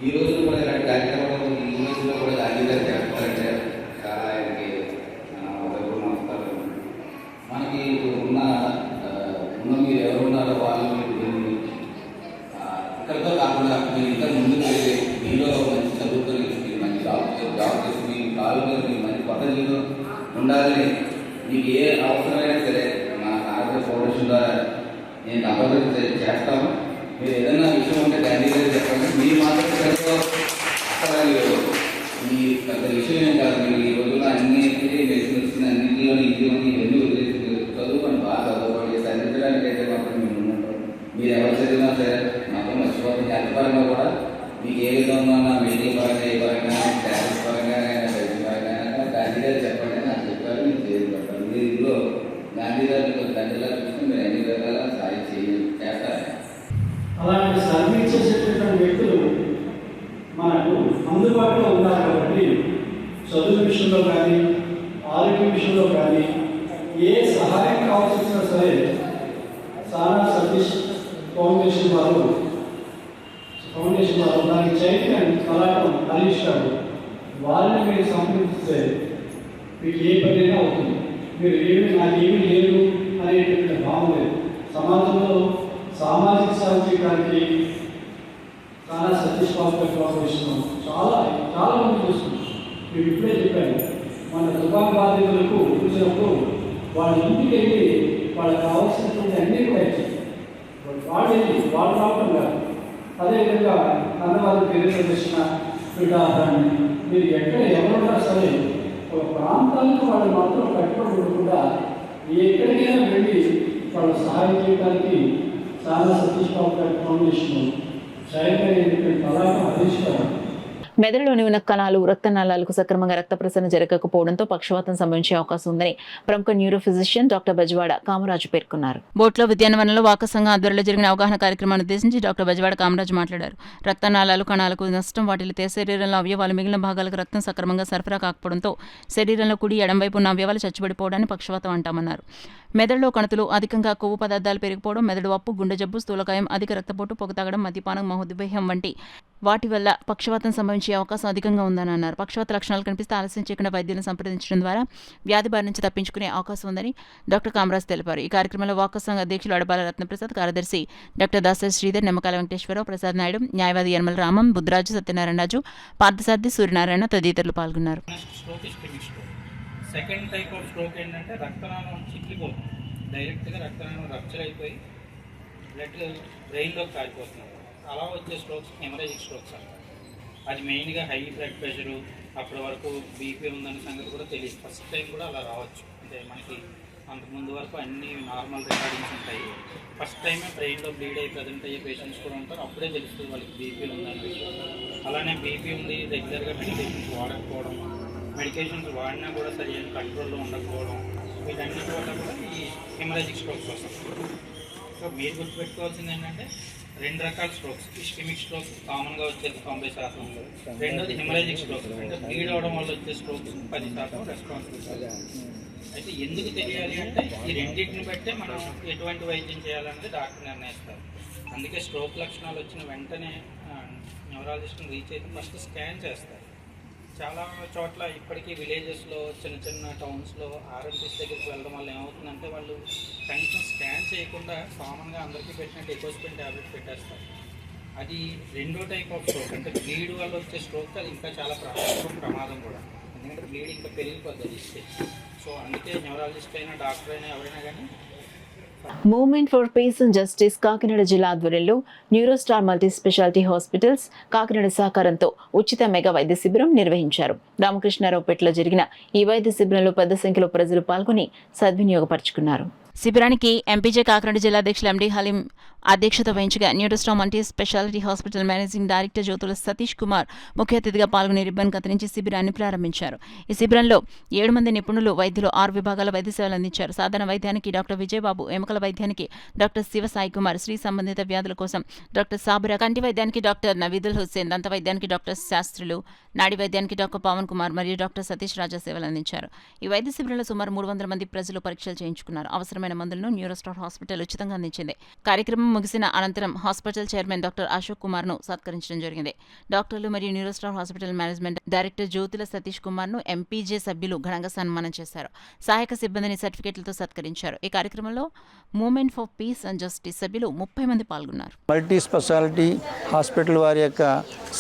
ఈ రోజు కూడా ఇలాంటి కార్యక్రమాలు ఈ రోజుల్లో కూడా గాంధీ గారు చేస్తారంటే చాలా ఆయనకి నమస్కారం. మనకి ఉన్న మీరు ఎవరు ఉన్నారో వాళ్ళు ఇక్కడితో కాకుండా మీరు ఇంకా ముందుకు వెళ్ళి మీలో మంచి చదువుకొని మీరు మంచి జాబ్ చేసి మీ కాలు మీద మీరు మంచి కొత్త జీవితం ఉండాలని మీకు ఏ అవసరమైనా సరే మా ఆరోగ్య ఫౌండేషన్ ద్వారా నేను కంపల్సరీ చేస్తాము. మీరు ఏదైనా విషయం ఉంటే గాంధీ గారు చెప్పండి. మీ మాత్రం అసలు ఈ పెద్ద విషయం ఏం కాదు. మీరు ఈ రోజుల్లో అన్ని మెడిసిన్ వచ్చిన అన్నింటిలో ఇవన్నీ వదిలేసి చదువుకోండి, బాగా చదువుకోండి. చదివించడానికి అయితే మాత్రం మేము ఉంటాం. మీరు ఎవరు చదివినా సరే మాత్రం మర్చిపోతుంది. హెల్త్ పరంగా కూడా మీకు ఏ విధంగా ఉన్నా మెడికల్ పరంగా, ఏ పరంగా, టాబ్లెట్స్ పరంగా, వైద్య పరంగా గాంధీ గారు చెప్పండి. నాకు చెప్పారు, మీరు చేయబడతారు. మీరు ఇందులో గాంధీ గారు తండ్రిలా చూస్తే మీరు అన్ని విధాలా సాయం చేస్తారు. అలాంటి సర్వీస్ చేసేటటువంటి వ్యక్తులు మనకు అందుబాటులో ఉన్నారు కాబట్టి చదువు విషయంలో కానీ, ఆరోగ్య విషయంలో కానీ ఏ సహాయం కావాల్సిన సరే సానా సతీష్ ఫౌండేషన్ వారు దానికి చైర్మన్ తలాటం హరీష్ గారు వారిని మీరు సంప్రదిస్తే మీకు ఏ పనైనా అవుతుంది. మీరు నాకేమీ లేదు అనేటువంటి భావం లేదు. సమాజంలో సామాజిక సేవ చేయడానికి సానా సతీష్ బాబు ఫౌండేషన్ చాలా మంది చూస్తున్నాం. మీరు ఇప్పుడే చెప్పాను, మన తుఫాన్ బాధితులకు చూసినప్పుడు వాళ్ళ ఇంటికి వెళ్ళి వాళ్ళకి కావాల్సినటువంటి అన్నీ కూడా ఇచ్చారు. వాళ్ళు రావడం కాదు. అదేవిధంగా అన్నవారు పేరు ప్రదర్శన, పీఠాహారాన్ని మీరు ఎక్కడ ఎవరున్నా సరే ఒక ప్రాంతానికి వాళ్ళు మాత్రం కట్టుబడి ఉండకుండా ఎక్కడికైనా వెళ్ళి వాళ్ళు సహాయం చేయడానికి సానా సతీష్ బాబు గారి ఫౌండేషన్ చైర్మన్ తలాటం హరీష్ గారు. మెదడులోని ఉన్న కణాలు, రక్తనాళాలకు సక్రమంగా రక్త ప్రసరణ జరగకపోవడంతో పక్షవాతం సంభవించే అవకాశం ఉందని ప్రముఖ neuro physician doctor Bezawada Kamaraju పేర్కొన్నారు. బోట్లో ఉద్యానవనంలో వాక సంఘం ఆధ్వర్యంలో జరిగిన అవగాహన కార్యక్రమాన్ని ఉద్దేశించి డాక్టర్ బెజవాడ కామరాజు మాట్లాడారు. రక్తనాళాలు, కణాలకు నష్టం వాటిల్లితే శరీరంలో అవయవాలు మిగిలిన భాగాలకు రక్తం సక్రమంగా సరఫరా కాకపోవడంతో శరీరంలో కుడి ఎడంవైపు ఉన్న అవయవాలు చచ్చుబడిపోవడాన్ని పక్షవాతం అంటామన్నారు. మెదడులో కణుతులు అధికంగా కొవ్వు పదార్థాలు పెరిగిపోవడం, మెదడు వాపు, గుండె జబ్బు, స్థూలకాయం, అధిక రక్తపోటు, పొగ తాగడం, మద్యపానం, మహోద్వేగం వంటి వాటి వల్ల పక్షవాతం సంభవించే అవకాశం అధికంగా ఉందని అన్నారు. పక్షవాత లక్షణాలు కనిపిస్తే ఆలస్యం చేయకుండా వైద్యులను సంప్రదించడం ద్వారా వ్యాధి బారి నుంచి తప్పించుకునే అవకాశం ఉందని డాక్టర్ కామరాజ్ తెలిపారు. ఈ కార్యక్రమంలో వాకర్ సంఘ అధ్యక్షులు అడబాల రత్నప్రసాద్, కార్యదర్శి డాక్టర్ దాసరి శ్రీధర్, నిమ్మకాల వెంకటేశ్వరరావు, ప్రసాద్ నాయుడు, న్యాయవాది యనమల రామం, బుద్ధరాజు, సత్యనారాయణ రాజు, పార్థసారథి, సూర్యనారాయణ తదితరులు పాల్గొన్నారు. సెకండ్ టైప్ ఆఫ్ స్ట్రోక్ ఏంటంటే రక్తనాళం చిట్లిపోతుంది, డైరెక్ట్గా రక్తనాళం రప్చర్ అయిపోయి బ్లడ్ బ్రెయిన్లోకి కారిపోతుంది. అలా వచ్చే స్ట్రోక్స్ హెమరేజిక్ స్ట్రోక్స్ అంటారు. అది మెయిన్గా హై బ్లడ్ ప్రెషరు, అప్పటి వరకు బీపీ ఉందనే సంగతి కూడా తెలియదు. ఫస్ట్ టైం కూడా అలా రావచ్చు. అంటే మనకి అంతకుముందు వరకు అన్ని నార్మల్ రికార్డింగ్స్ ఉంటాయి. ఫస్ట్ టైమే బ్రెయిన్లో బ్లీడ్ అయ్యి ప్రజెంట్ అయ్యే పేషెంట్స్ కూడా ఉంటారు. అప్పుడే తెలుస్తుంది వాళ్ళకి బీపీ ఉందని విషయం. అలానే బీపీ ఉంది, రెగ్యులర్గా మెడికేషన్స్ వాడకపోవడం, మెడికేషన్స్ వాడినా కూడా సరైన కంట్రోల్లో ఉండకపోవడం, వీటన్నిటి వల్ల కూడా ఈ హెమరేజిక్ స్ట్రోక్స్ వస్తాయి. సో మీరు గుర్తుపెట్టుకోవాల్సింది ఏంటంటే రెండు రకాల స్ట్రోక్స్. ఇస్కెమిక్ స్ట్రోక్స్ కామన్గా వచ్చేది 90%, రెండోది హెమరేజిక్ స్ట్రోక్స్ అంటే బ్లీడ్ అవడం వల్ల వచ్చే స్ట్రోక్స్ 10% రెస్పాన్సిబిలిటీ. అయితే ఎందుకు తెలియాలి అంటే ఈ రెండింటిని బట్టే మనం ఎటువంటి వైద్యం చేయాలనేది డాక్టర్ నిర్ణయిస్తారు. అందుకే స్ట్రోక్ లక్షణాలు వచ్చిన వెంటనే న్యూరాలజిస్ట్ని రీచ్ అయితే ఫస్ట్ స్కాన్ చేస్తారు. చాలా చోట్ల ఇప్పటికీ విలేజెస్లో చిన్న చిన్న టౌన్స్లో ఆర్ఎంపీస్ దగ్గరికి వెళ్ళడం వల్ల ఏమవుతుందంటే వాళ్ళు కనీసం స్కాన్ చేయకుండా కామన్గా అందరికీ పెట్టినట్టు ఎకోస్పిన్ ట్యాబ్లెట్ పెట్టేస్తారు. అది రెండో టైప్ ఆఫ్ స్ట్రోక్, అంటే బ్లీడ్ వల్ల వచ్చే స్ట్రోక్ అది ఇంకా చాలా ప్రమాదం కూడా, ఎందుకంటే బ్లీడ్ ఇంకా పెరిగిపోతుంది ఇస్తే. సో అందుకే న్యూరాలజిస్ట్ అయినా డాక్టర్ అయినా ఎవరైనా కానీ movement for piece and justice Kakinada జిల్లా ఆధ్వర్యంలో న్యూరోస్టార్ మల్టీ స్పెషాలిటీ హాస్పిటల్స్ కాకినాడ సహకారంతో ఉచిత మెగా వైద్య శిబిరం నిర్వహించారు. రామకృష్ణారావుపేటలో జరిగిన ఈ వైద్య శిబిరంలో పెద్ద సంఖ్యలో ప్రజలు పాల్గొని సద్వినియోగపరుచుకున్నారు. శిబిరానికి ఎంపీజే కాకినాడ జిల్లా అధ్యక్షులు ఎండి హలీం అధ్యక్షత వహించగా Neurostar multi speciality hospital managing director Jyothula Satish Kumar ముఖ్య అతిథిగా పాల్గొని రిబ్బన్ కత్తిరించి శిబిరాన్ని ప్రారంభించారు. ఈ శిబిరంలో 7 మంది నిపుణులు వైద్యులు 6 విభాగాల వైద్య సేవలు అందించారు. సాధారణ వైద్యానికి డాక్టర్ విజయబాబు, ఎముకల వైద్యానికి డాక్టర్ శివ సాయి కుమార్, స్త్రీ సంబంధిత వ్యాధుల కోసం డాక్టర్ సాబిరా, కంటి వైద్యానికి డాక్టర్ నవీదుల్ హుస్సేన్, దంత వైద్యానికి డాక్టర్ శాస్త్రులు, నాడి వైద్యానికి డాక్టర్ పవన్ కుమార్ మరియు డాక్టర్ సతీష్ రాజా సేవలు అందించారు. ఈ వైద్య శిబిరంలో సుమారు 300 మంది ప్రజలు పరీక్షలు చేయించుకున్నారు. అవసరమైన మందులను న్యూరోస్టార్ హాస్పిటల్ ఉచితంగా అందించింది. కార్యక్రమం ముగిసిన అనంతరం hospital chairman doctor Ashok Kumar ను సత్కరించడం జరిగింది. డాక్టర్లు మరియు Neurostar hospital management director Jyothula Satish Kumar ను ఎంపీజే సభ్యులు ఘనంగా సన్మానం చేశారు. సహాయక సిబ్బందిని సర్టిఫికెట్లతో సత్కరించారు. ఈ కార్యక్రమంలో movement for piece and justice సభ్యులు 30 మంది పాల్గొన్నారు. మల్టీ స్పెషాలిటీ హాస్పిటల్ వారి యొక్క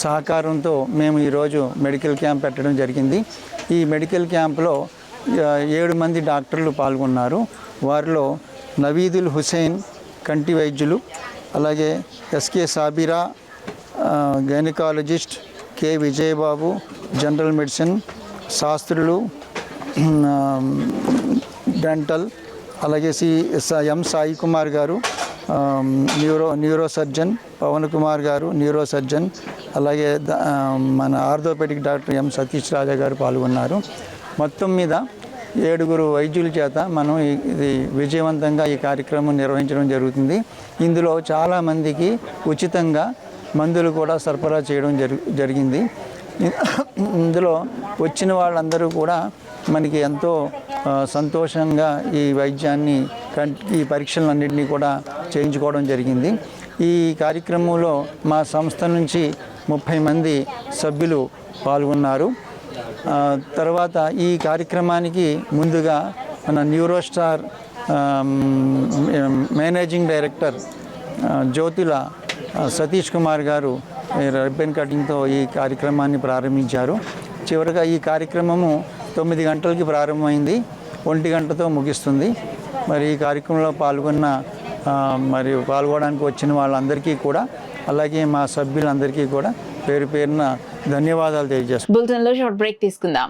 సహకారంతో మేము ఈరోజు మెడికల్ క్యాంప్ పెట్టడం జరిగింది. ఈ మెడికల్ క్యాంప్లో 7 మంది డాక్టర్లు పాల్గొన్నారు. వారిలో నవీదుల్ హుసేన్ కంటి వైద్యులు, అలాగే SK Sabira gynaecologist, K Vijayababu general medicine, Sastrulu dental, అలాగే ఎం సాయి కుమార్ గారు న్యూరో సర్జన్, పవన్ కుమార్ గారు న్యూరో సర్జన్, అలాగే మన ఆర్థోపెడిక్ డాక్టర్ ఎం సతీష్ రాజా గారు పాల్గొన్నారు. మొత్తం మీద 7 వైద్యుల చేత మనం ఇది విజయవంతంగా ఈ కార్యక్రమం నిర్వహించడం జరుగుతుంది. ఇందులో చాలామందికి ఉచితంగా మందులు కూడా సరఫరా చేయడం జరిగింది. ఇందులో వచ్చిన వాళ్ళందరూ కూడా మనకి ఎంతో సంతోషంగా ఈ వైద్యాన్ని ఈ పరీక్షలన్నింటినీ కూడా చేయించుకోవడం జరిగింది. ఈ కార్యక్రమంలో మా సంస్థ నుంచి 30 మంది సభ్యులు పాల్గొన్నారు. తర్వాత ఈ కార్యక్రమానికి ముందుగా మన న్యూరోస్టార్ మేనేజింగ్ డైరెక్టర్ జ్యోతుల సతీష్ కుమార్ గారు రిబ్బన్ కటింగ్తో ఈ కార్యక్రమాన్ని ప్రారంభించారు. చివరిగా ఈ కార్యక్రమము 9 గంటలకి ప్రారంభమైంది, 1 గంటతో ముగిస్తుంది. మరి ఈ కార్యక్రమంలో మరియు పాల్గొనడానికి వచ్చిన వాళ్ళందరికీ కూడా, అలాగే మా సభ్యులందరికీ కూడా పేరు పేరున ధన్యవాదాలు తెలియజేస్తున్నాను. బులెటిన్లో షార్ట్ బ్రేక్ తీసుకుందాం.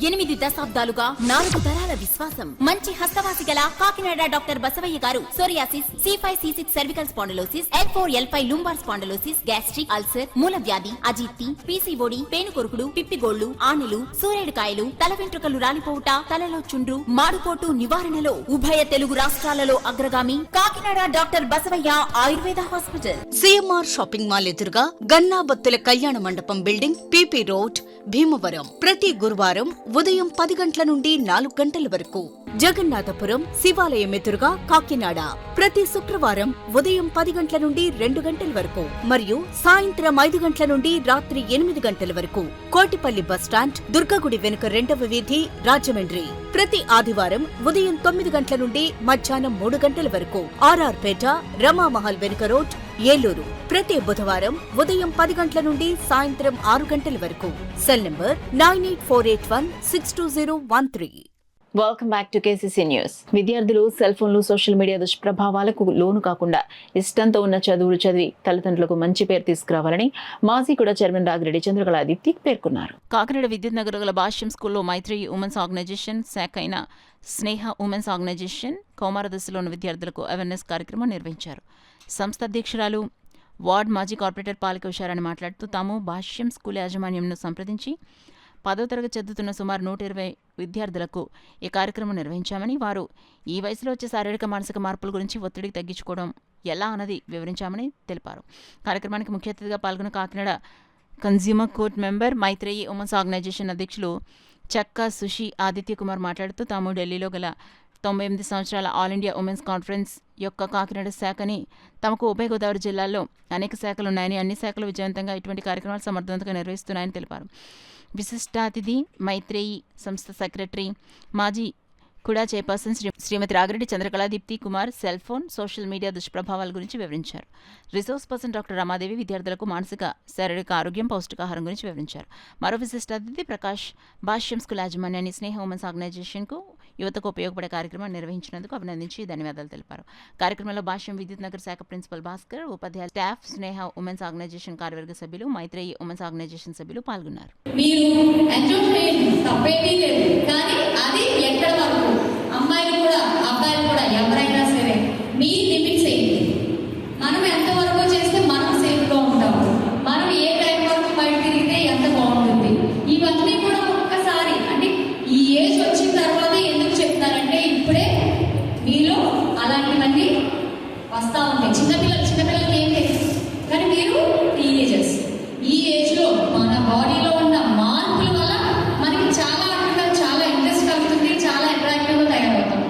8 దశాబ్దాలుగా 4 తరాల విశ్వాసం. మంచి హస్తవాసి గల కాకినాడ డాక్టర్ బసవయ్య గారు psoriasis, C5, C6 cervical spondylosis, L4, L5 lumbar spondylosis, gastric ulcer, మూల వ్యాధి, అజీర్తి, పీసీఓడి, పేనుకొరుకుడు, పిప్పిగోళ్లు, ఆనెలు, సూరేడుకాయలు, తల వెంట్రుకలు రాలిపోవుట, తలలో చుండ్రు, మాడుకోటు నివారణలో ఉభయ తెలుగు రాష్ట్రాలలో అగ్రగామి Kakinada doctor Basavayya Ayurveda hospital. CMR shopping mall ఎదురుగా గన్నాబత్తుల కళ్యాణ మండపం బిల్డింగ్, పీపీ రోడ్, భీమవరం. ప్రతి గురువారం ఉదయం 10 గంటల నుండి 4 గంటల వరకు. జగన్నాథపురం శివాలయం ఎదురుగా కాకినాడ ప్రతి శుక్రవారం ఉదయం 10 గంటల నుండి 2 గంటల వరకు మరియు సాయంత్రం 5 గంటల నుండి రాత్రి 8 గంటల వరకు. కోటిపల్లి బస్టాండ్, దుర్గగుడి వెనుక 2వ వీధి, రాజమండ్రి ప్రతి ఆదివారం ఉదయం 9 గంటల నుండి మధ్యాహ్నం 3 గంటల వరకు. ఆర్ఆర్ పేట, రమామహల్ వెనుక రోడ్, ఏలూరు ప్రతి బుధవారం ఉదయం 10 గంటల నుండి సాయంత్రం 6 గంటల వరకు. Cell number 9848162013. Welcome back to KCC news. విద్యార్థులు సెల్ ఫోన్లు, సోషల్ మీడియా దుష్ప్రభావాలకు లోను కాకుండా ఇష్టంతో ఉన్న చదువులు చదివి తల్లిదండ్రులకు మంచి పేరు తీసుకురావాలని మాజీ కూడా చైర్మన్ రాగిరెడ్డి చంద్రకళ దీప్తి పేర్కొన్నారు. కాకినాడ విద్యుత్ నగర్ గల భాష్యం స్కూల్లో మైత్రేయి ఉమెన్స్ ఆర్గనైజేషన్ శాఖ అయిన స్నేహ ఉమెన్స్ ఆర్గనైజేషన్ కౌమార దశలో ఉన్న విద్యార్థులకు అవేర్నెస్ కార్యక్రమం నిర్వహించారు. సంస్థ అధ్యక్షురాలు వార్డ్ మాజీ కార్పొరేటర్ పాలిక ఉషారాణి మాట్లాడుతూ తాము భాష్యం స్కూల్ యాజమాన్యంను సంప్రదించి 10వ తరగతి చదువుతున్న సుమారు 120 విద్యార్థులకు ఈ కార్యక్రమం నిర్వహించామని, వారు ఈ వయసులో వచ్చే శారీరక మానసిక మార్పుల గురించి ఒత్తిడికి తగ్గించుకోవడం ఎలా అన్నది వివరించామని తెలిపారు. కార్యక్రమానికి ముఖ్య అతిథిగా పాల్గొన్న Kakinada consumer court member, Maitreyi women's organisation అధ్యక్షులు చక్కా సుషి ఆదిత్య కుమార్ మాట్లాడుతూ తాము ఢిల్లీలో గల 98 సంవత్సరాల ఆల్ ఇండియా ఉమెన్స్ కాన్ఫరెన్స్ యొక్క కాకినాడ శాఖని తమకు ఉభయ గోదావరి జిల్లాల్లో అనేక శాఖలున్నాయని, అన్ని శాఖలు విజయవంతంగా ఇటువంటి కార్యక్రమాలు సమర్థవంతంగా నిర్వహిస్తున్నాయని తెలిపారు. విశిష్ట అతిథి మైత్రేయి సంస్థ సెక్రటరీ మాజీ KUDA chairperson Srimathi Ragireddy Chandrakala Deepthi Kumar cell phone, social media దుష్ప్రభావాల గురించి వివరించారు. రిసోర్స్ పర్సన్ డాక్టర్ రమాదేవి విద్యార్థులకు మానసిక శారీరక ఆరోగ్యం, పౌష్టికాహారం గురించి వివరించారు. మరో విశిష్ట అతిథి ప్రకాష్ భాష్యం స్కూల్ యాజమాన్యాన్ని స్నేహ ఉమెన్స్ ఆర్గనైజేషన్కు యువతకు ఉపయోగపడే కార్యక్రమాన్ని నిర్వహించినందుకు అభినందించి ధన్యవాదాలు తెలిపారు. కార్యక్రమంలో భాష్యం విద్యుత్ నగర్ శాఖ ప్రిన్సిపల్ భాస్కర్, ఉపాధ్యాయ స్టాఫ్, స్నేహ ఉమెన్స్ ఆర్గనైజేషన్ కార్యవర్గ సభ్యులు, మైత్రేయి ఉమెన్స్ ఆర్గనైజేషన్ సభ్యులు పాల్గొన్నారు. అమ్మాయిలు కూడా అబ్బాయిలు కూడా ఎవరైనా సరే మీ లిమిట్స్ ఏంటి, మనం ఎంతవరకు చేస్తే మనం సేఫ్గా ఉంటాం, మనం ఏ టైం వరకు బయట తిరిగితే ఎంత బాగుంటుంది, ఇవన్నీ కూడా ఒక్కసారి అంటే ఈ ఏజ్ వచ్చిన తర్వాత ఎందుకు చెప్తారంటే ఇప్పుడే మీలో అలాంటివన్నీ వస్తూ ఉంటాయి. చిన్నపిల్లలకి ఏం తెలియదు, కానీ మీరు టీనేజర్స్. ఈ ఏజ్లో మన బాడీలో ఉన్న మార్పుల వల్ల మనకి చాలా ఇంట్రెస్ట్ కలుగుతుంది, చాలా అట్రాక్టివ్గా తయారవుతాం.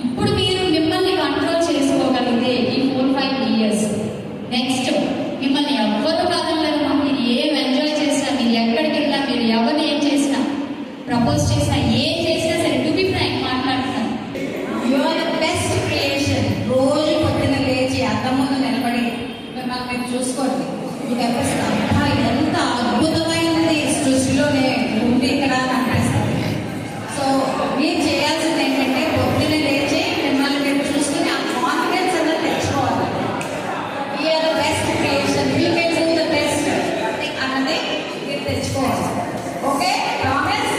ఇప్పుడు మీరు మిమ్మల్ని కంట్రోల్ చేసుకోగలిగితే ఈ 4-5 years నెక్స్ట్ మిమ్మల్ని ఎవ్వరు కాదనలేదమ్మా. మీరు ఏం ఎంజాయ్ చేసినా, మీరు ఎక్కడికి వెళ్ళినా, మీరు ఎవరిని ఏం చేసినా, ప్రపోజ్ చేసినా, ఏం చేసినా సరే టు బి ఫ్రాంక్ మాట్లాడుతున్నాను. You are the best creation. రోజు పొద్దున లేచి అద్దం ముందు నిలబడి మిమ్మల్ని మీరు చూసుకోండి. మీకు ఎంత అద్భుతమైనది సృష్టిలోనే ఉంది ఇక్కడ అనిపిస్తుంది. సో మీరు చేయాల్సింది ఏంటంటే పొద్దున లేచి మిమ్మల్ని మీరు చూసుకుని ఆ కాన్ఫిడెన్స్ అనేది తెచ్చుకోవాలి. We're the best creation, we can do the best అన్నది మీరు తెచ్చుకోవాలి. Okay, promise?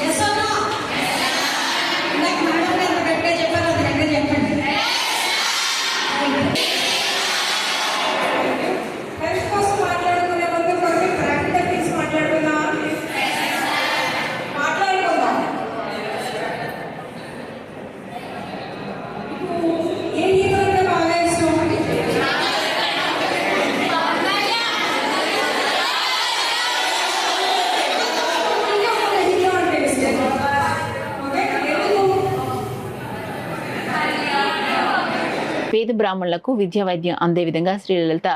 Yes or no? ఇందాక మేడం ఎంత గట్టిగా చెప్పారో అది గట్టిగా చెప్పండి. హెల్త్ కోసం మాట్లాడుకునే ముందు కొన్ని ప్రాక్టికల్ థింగ్స్ మాట్లాడుకుందాం. ఏ హీరో అంటే బాగా ఇష్టం? హీరో అంటే ఇష్టం. ఓకే, పేద బ్రాహ్మణులకు విద్యా వైద్యం అందే విధంగా శ్రీలలిత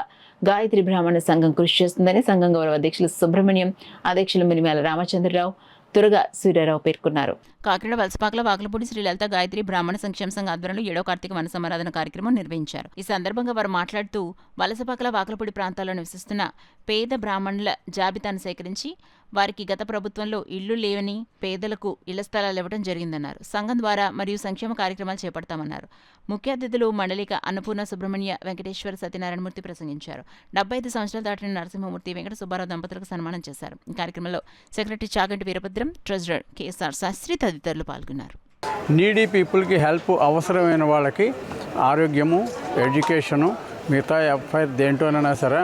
గాయత్రి బ్రాహ్మణ సంఘం కృషి చేస్తుందని సంఘం గౌరవ అధ్యక్షులు సుబ్రహ్మణ్యం, అధ్యక్షులు మినిమేల రామచంద్రరావు, తురగా సూర్యారావు పేర్కొన్నారు. కాకినాడ వలసపాకల వాకలపూడి శ్రీలలిత గాయత్రి బ్రాహ్మణ సంక్షేమ సంఘ ఆధ్వర్యంలో 7వ కార్తీక వన సమారాధన కార్యక్రమం నిర్వహించారు. ఈ సందర్భంగా వారు మాట్లాడుతూ వలసపాకల వాకలపూడి ప్రాంతాల్లో నివసిస్తున్న పేద బ్రాహ్మణుల జాబితాను సేకరించి వారికి గత ప్రభుత్వంలో ఇళ్లు లేవని పేదలకు ఇళ్ల స్థలాలు ఇవ్వడం జరిగిందన్నారు. సంఘం ద్వారా మరియు సంక్షేమ కార్యక్రమాలు చేపడతామన్నారు. ముఖ్య అతిథులు మండలిక అన్నపూర్ణ సుబ్రహ్మణ్య వెంకటేశ్వర సత్యనారాయణమూర్తి ప్రసంగించారు. 75 సంవత్సరాలు దాటిన నరసింహమూర్తి, వెంకట సుబ్బారావు దంపతులకు సన్మానం చేశారు. ఈ కార్యక్రమంలో secretary Chaganti Veerabhadram, treasurer KSR Sastry తదితరులు పాల్గొన్నారు. నీడీ పీపుల్కి హెల్ప్ అవసరమైన వాళ్ళకి ఆరోగ్యము, ఎడ్యుకేషను, మిగతా ఎఫ్ఐఆర్ దేంట్లోనైనా సరే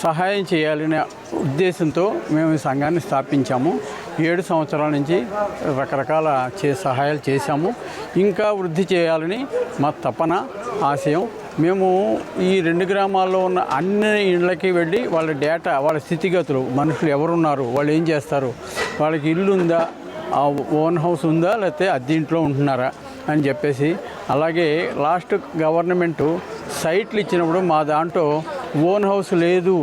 సహాయం చేయాలనే ఉద్దేశంతో మేము ఈ సంఘాన్ని స్థాపించాము. 7 సంవత్సరాల నుంచి రకరకాల సహాయాలు చేశాము. ఇంకా వృద్ధి చేయాలని మా తపన, ఆశయం. మేము ఈ 2 గ్రామాల్లో ఉన్న అన్ని ఇళ్ళకి వెళ్ళి వాళ్ళ డేటా, వాళ్ళ స్థితిగతులు, మనుషులు ఎవరున్నారు, వాళ్ళు ఏం చేస్తారు, వాళ్ళకి ఇల్లు ఉందా, ఓన్ హౌస్ ఉందా, లేకపోతే అద్దెంట్లో ఉంటున్నారా అని చెప్పేసి, అలాగే లాస్ట్ గవర్నమెంటు సైట్లు ఇచ్చినప్పుడు మా దాంట్లో ఓన్ హౌస్ లేదు,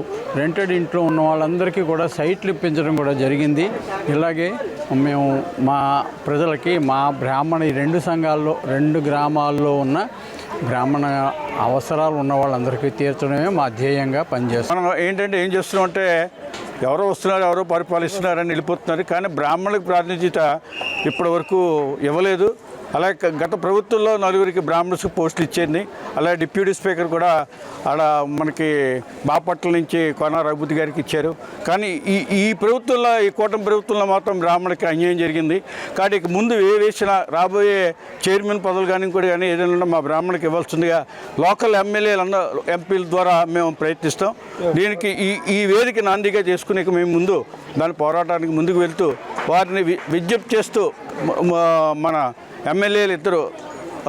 రెంటెడ్ ఇంట్లో ఉన్న వాళ్ళందరికీ కూడా సైట్లు ఇప్పించడం కూడా జరిగింది. ఇలాగే మేము మా ప్రజలకి, మా బ్రాహ్మణ ఈ 2 సంఘాల్లో 2 గ్రామాల్లో ఉన్న బ్రాహ్మణ అవసరాలు ఉన్న వాళ్ళందరికీ తీర్చడమే మా ధ్యేయంగా పనిచేస్తాం. మనం ఏంటంటే ఏం చేస్తున్నామంటే ఎవరో వస్తున్నారు, ఎవరో పరిపాలిస్తున్నారని వెళ్ళిపోతున్నారు, కానీ బ్రాహ్మణులకు ప్రాతినిధ్యత ఇప్పటి వరకు ఇవ్వలేదు. అలాగే గత ప్రభుత్వంలో 4 బ్రాహ్మణ్స్కి పోస్టులు ఇచ్చేది. అలాగే డిప్యూటీ స్పీకర్ కూడా ఆడ మనకి బాపట్ల నుంచి కొన రఘుపతి గారికి ఇచ్చారు. కానీ ఈ ప్రభుత్వంలో, ఈ కూటమి ప్రభుత్వంలో మాత్రం బ్రాహ్మణులకి అన్యాయం జరిగింది. కాబట్టి ఇక ముందు ఏ వేసినా రాబోయే చైర్మన్ పదవులు కానీ ఇంకోటి కానీ ఏదైనా మా బ్రాహ్మణులకు ఇవ్వాల్సిందిగా లోకల్ ఎమ్మెల్యేలు, ఎంపీల ద్వారా మేము ప్రయత్నిస్తాం. దీనికి ఈ వేదిక నాందిగా చేసుకునే మేము ముందు దాని పోరాటానికి ముందుకు వెళ్తూ వారిని విజ్ఞప్తి చేస్తూ మన ఎమ్మెల్యేలు ఇద్దరు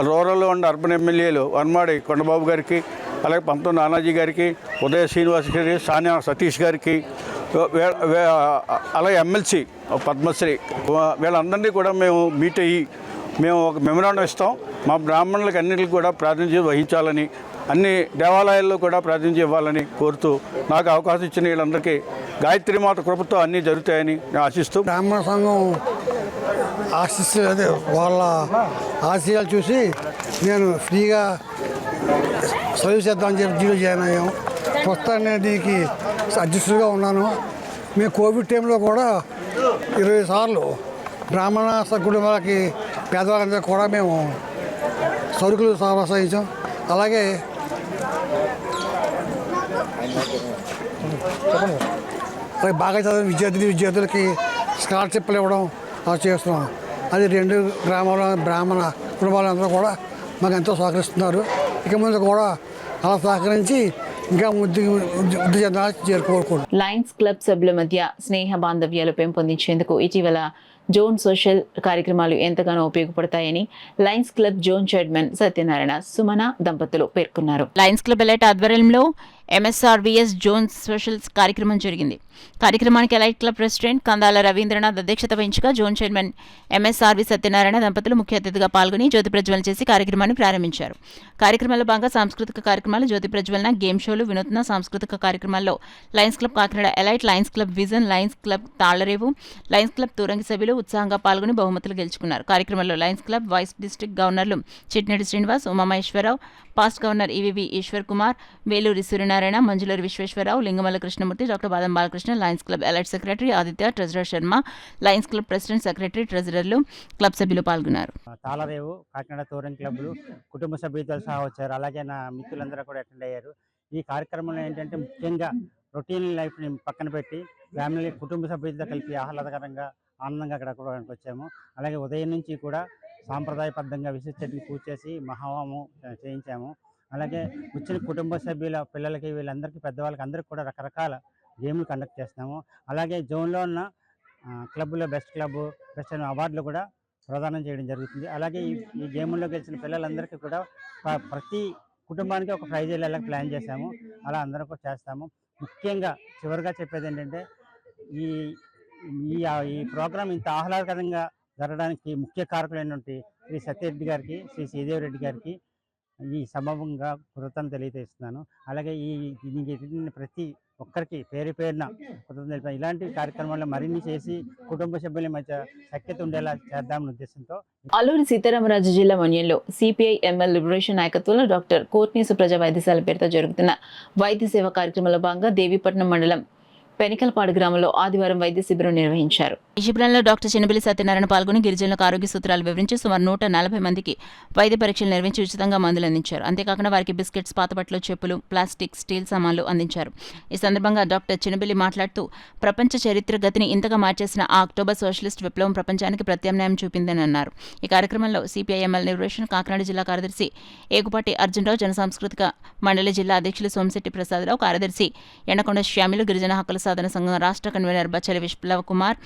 రూరల్ అండ్ అర్బన్ ఎమ్మెల్యేలు వన్మాడి కొండబాబు గారికి, అలాగే పంతం నానాజీ గారికి, ఉదయ శ్రీనివాస్ గారికి, సానియా సతీష్ గారికి, అలాగే ఎమ్మెల్సీ పద్మశ్రీ, వీళ్ళందరినీ కూడా మేము మీట్ అయ్యి మేము ఒక మెమరాండం ఇస్తాం. మా బ్రాహ్మణులకు అన్నింటికి కూడా ప్రాతినిధ్యం వహించాలని, అన్ని దేవాలయాల్లో కూడా ప్రాతినిధ్యం ఇవ్వాలని కోరుతూ నాకు అవకాశం ఇచ్చిన వీళ్ళందరికీ గాయత్రి మాత కృపతో అన్నీ జరుగుతాయని నేను ఆశిస్తూ, బ్రాహ్మణ సంఘం అదే వాళ్ళ ఆశయాలు చూసి నేను ఫ్రీగా సర్వీస్ చేద్దామని చెప్పి జీరో జాయిన్ అయ్యాం. ప్రస్తుతాన్ని దీనికి అధ్యక్షుడిగా ఉన్నాను. మేము కోవిడ్ టైంలో కూడా 20 సార్లు బ్రాహ్మణ కుటుంబాలకి పేదవాళ్ళందరికీ కూడా మేము సరుకులు సరఫరా. అలాగే బాగా చదివిన విద్యార్థులకి స్కాలర్షిప్లు ఇవ్వడం అలా చేస్తున్నాం. అది 2 గ్రామాల బ్రాహ్మణ కుటుంబాలందరూ కూడా మాకు ఎంతో సహకరిస్తున్నారు. ఇక ముందు కూడా అలా సహకరించి ఇంకా వృద్ధి చెందాలని చేరుకోకూడదు. లయన్స్ క్లబ్ సభ్యుల మధ్య స్నేహ బాంధవ్యాలు పెంపొందించేందుకు ఇటీవల జోన్ సోషల్ కార్యక్రమాలు ఎంతగానో ఉపయోగపడతాయని Lions Club zone chairman Satyanarayana Sumana దంపతులు పేర్కొన్నారు. లయన్స్ క్లబ్ ఎలైట్ ఆధ్వర్యంలో MSRVS జోన్ సోషల్ కార్యక్రమం జరిగింది. కార్యక్రమానికి Elite club president Kandala Ravindranath అధ్యక్షత వహించగా జోన్ చైర్మన్ MSRV సత్యనారాయణ దంపతులు ముఖ్య అతిథిగా పాల్గొని జ్యోతి ప్రజ్వలన చేసి కార్యక్రమాన్ని ప్రారంభించారు. కార్యక్రమంలో భాగంగా సాంస్కృతిక కార్యక్రమాలు, జ్యోతి ప్రజ్వలన, గేమ్ షోలు, వినూత్న సాంస్కృతిక కార్యక్రమాల్లో Lions club Kakinada elite, Lions club vision, Lions club Thallarevu, Lions club Turangi సభ్యులు ఉత్సాహంగా పాల్గొని బహుమతులు గెలుచుకున్నారు. కార్యక్రమంలో లయన్స్ క్లబ్ వైస్ డిస్ట్రిక్ట్ గవర్నర్లు Chitnedi Srinivas, Umamaheswararao, past governor EVV Eswar Kumar, Veluri Suryanarayana, Manjuluri Visweswararao, Lingamalla Krishnamurthy, doctor Badam Balakrishna, Lions club elite secretary Aditya, treasurer Sharma, Lions club president, secretary, ట్రెజరర్లు, క్లబ్ సభ్యులు పాల్గొన్నారు. తాళరేవు, కాకినాడ తూరంగి క్లబ్లు కుటుంబ సభ్యులతో సహా వచ్చారు. అలాగే నా మిత్రులందరూ కూడా అటెండ్ అయ్యారు. ఈ కార్యక్రమంలో ఏంటంటే ముఖ్యంగా రొటీన్ లైఫ్ని పక్కన పెట్టి ఫ్యామిలీ కుటుంబ సభ్యులతో కలిపి ఆహ్లాదకరంగా ఆనందంగా అక్కడ వచ్చాము. అలాగే ఉదయం నుంచి కూడా సాంప్రదాయబద్ధంగా విశిష్టతని పూజ చేసి మహావాము చేయించాము. అలాగే వచ్చిన కుటుంబ సభ్యుల పిల్లలకి వీళ్ళందరికీ పెద్దవాళ్ళకి అందరికీ కూడా రకరకాల గేమ్లు కండక్ట్ చేస్తున్నాము. అలాగే జోన్లో ఉన్న క్లబ్లో బెస్ట్ క్లబ్, బెస్ట్ అవార్డులు కూడా ప్రదానం చేయడం జరుగుతుంది. అలాగే ఈ గేముల్లో గెలిచిన పిల్లలందరికీ కూడా ప్రతి కుటుంబానికి ఒక ప్రైజ్ వెళ్ళేలా ప్లాన్ చేశాము. అలా అందరం కూడా చేస్తాము. ముఖ్యంగా చివరిగా చెప్పేది ఏంటంటే ఈ ప్రోగ్రాం ఇంత ఆహ్లాదకరంగా జరగడానికి ముఖ్య కారకులు ఏంటంటే శ్రీ సత్యరెడ్డి గారికి, శ్రీ శ్రీదేవిరెడ్డి గారికి ఈ సమూహంగా కృతజ్ఞతలు తెలియజేస్తున్నాను. అలాగే దీనికి ప్రతి ఒక్కరికి పేరు పేరున కృతజ్ఞతలు. ఇలాంటి కార్యక్రమాల్లో మరిన్ని చేసి కుటుంబ సభ్యుల మధ్య సఖ్యత ఉండేలా చేద్దామనే ఉద్దేశంతో అల్లూరి సీతారామరాజు జిల్లా మన్యంలో సిపిఐ ఎంఎల్ లిబరేషన్ నాయకత్వంలో డాక్టర్ కోట్నీసు ప్రజా వైద్యశాల పేరుతో జరుగుతున్న వైద్య సేవ కార్యక్రమంలో భాగంగా దేవీపట్నం మండలం పెనికలపాడు గ్రామంలో ఆదివారం వైద్య శిబిరం నిర్వహించారు. ఈ శిబిరంలో డాక్టర్ చిన్నబిల్లి సత్యనారాయణ పాల్గొని గిరిజనులకు ఆరోగ్య సూత్రాలు వివరించి సుమారు 140 మందికి వైద్య పరీక్షలు నిర్వహించి ఉచితంగా మందులు అందించారు. అంతేకాకుండా వారికి బిస్కెట్స్, పాతబట్టలు, చెప్పులు, ప్లాస్టిక్, స్టీల్ సామాన్లు అందించారు. ఈ సందర్భంగా డాక్టర్ చిన్నబిల్లి మాట్లాడుతూ ప్రపంచ చరిత్ర గతిని ఇంతగా మార్చేసిన ఆ అక్టోబర్ సోషలిస్ట్ విప్లవం ప్రపంచానికి ప్రత్యామ్నాయం చూపిందని అన్నారు. ఈ కార్యక్రమంలో సిపిఐఎంఎల్ లిబరేషన్ కాకినాడ జిల్లా కార్యదర్శి ఏగుపాటి అర్జునరావు, జన సాంస్కృతిక మండలి జిల్లా అధ్యక్షులు సోమిశెట్టి ప్రసాదరావు, కార్యదర్శి ఎండకొండ శ్యామిలు, గిరిజన హక్కుల సాధన సంఘం రాష్ట్ర కన్వీనర్ బచ్చలి విప్లవ్ కుమార్,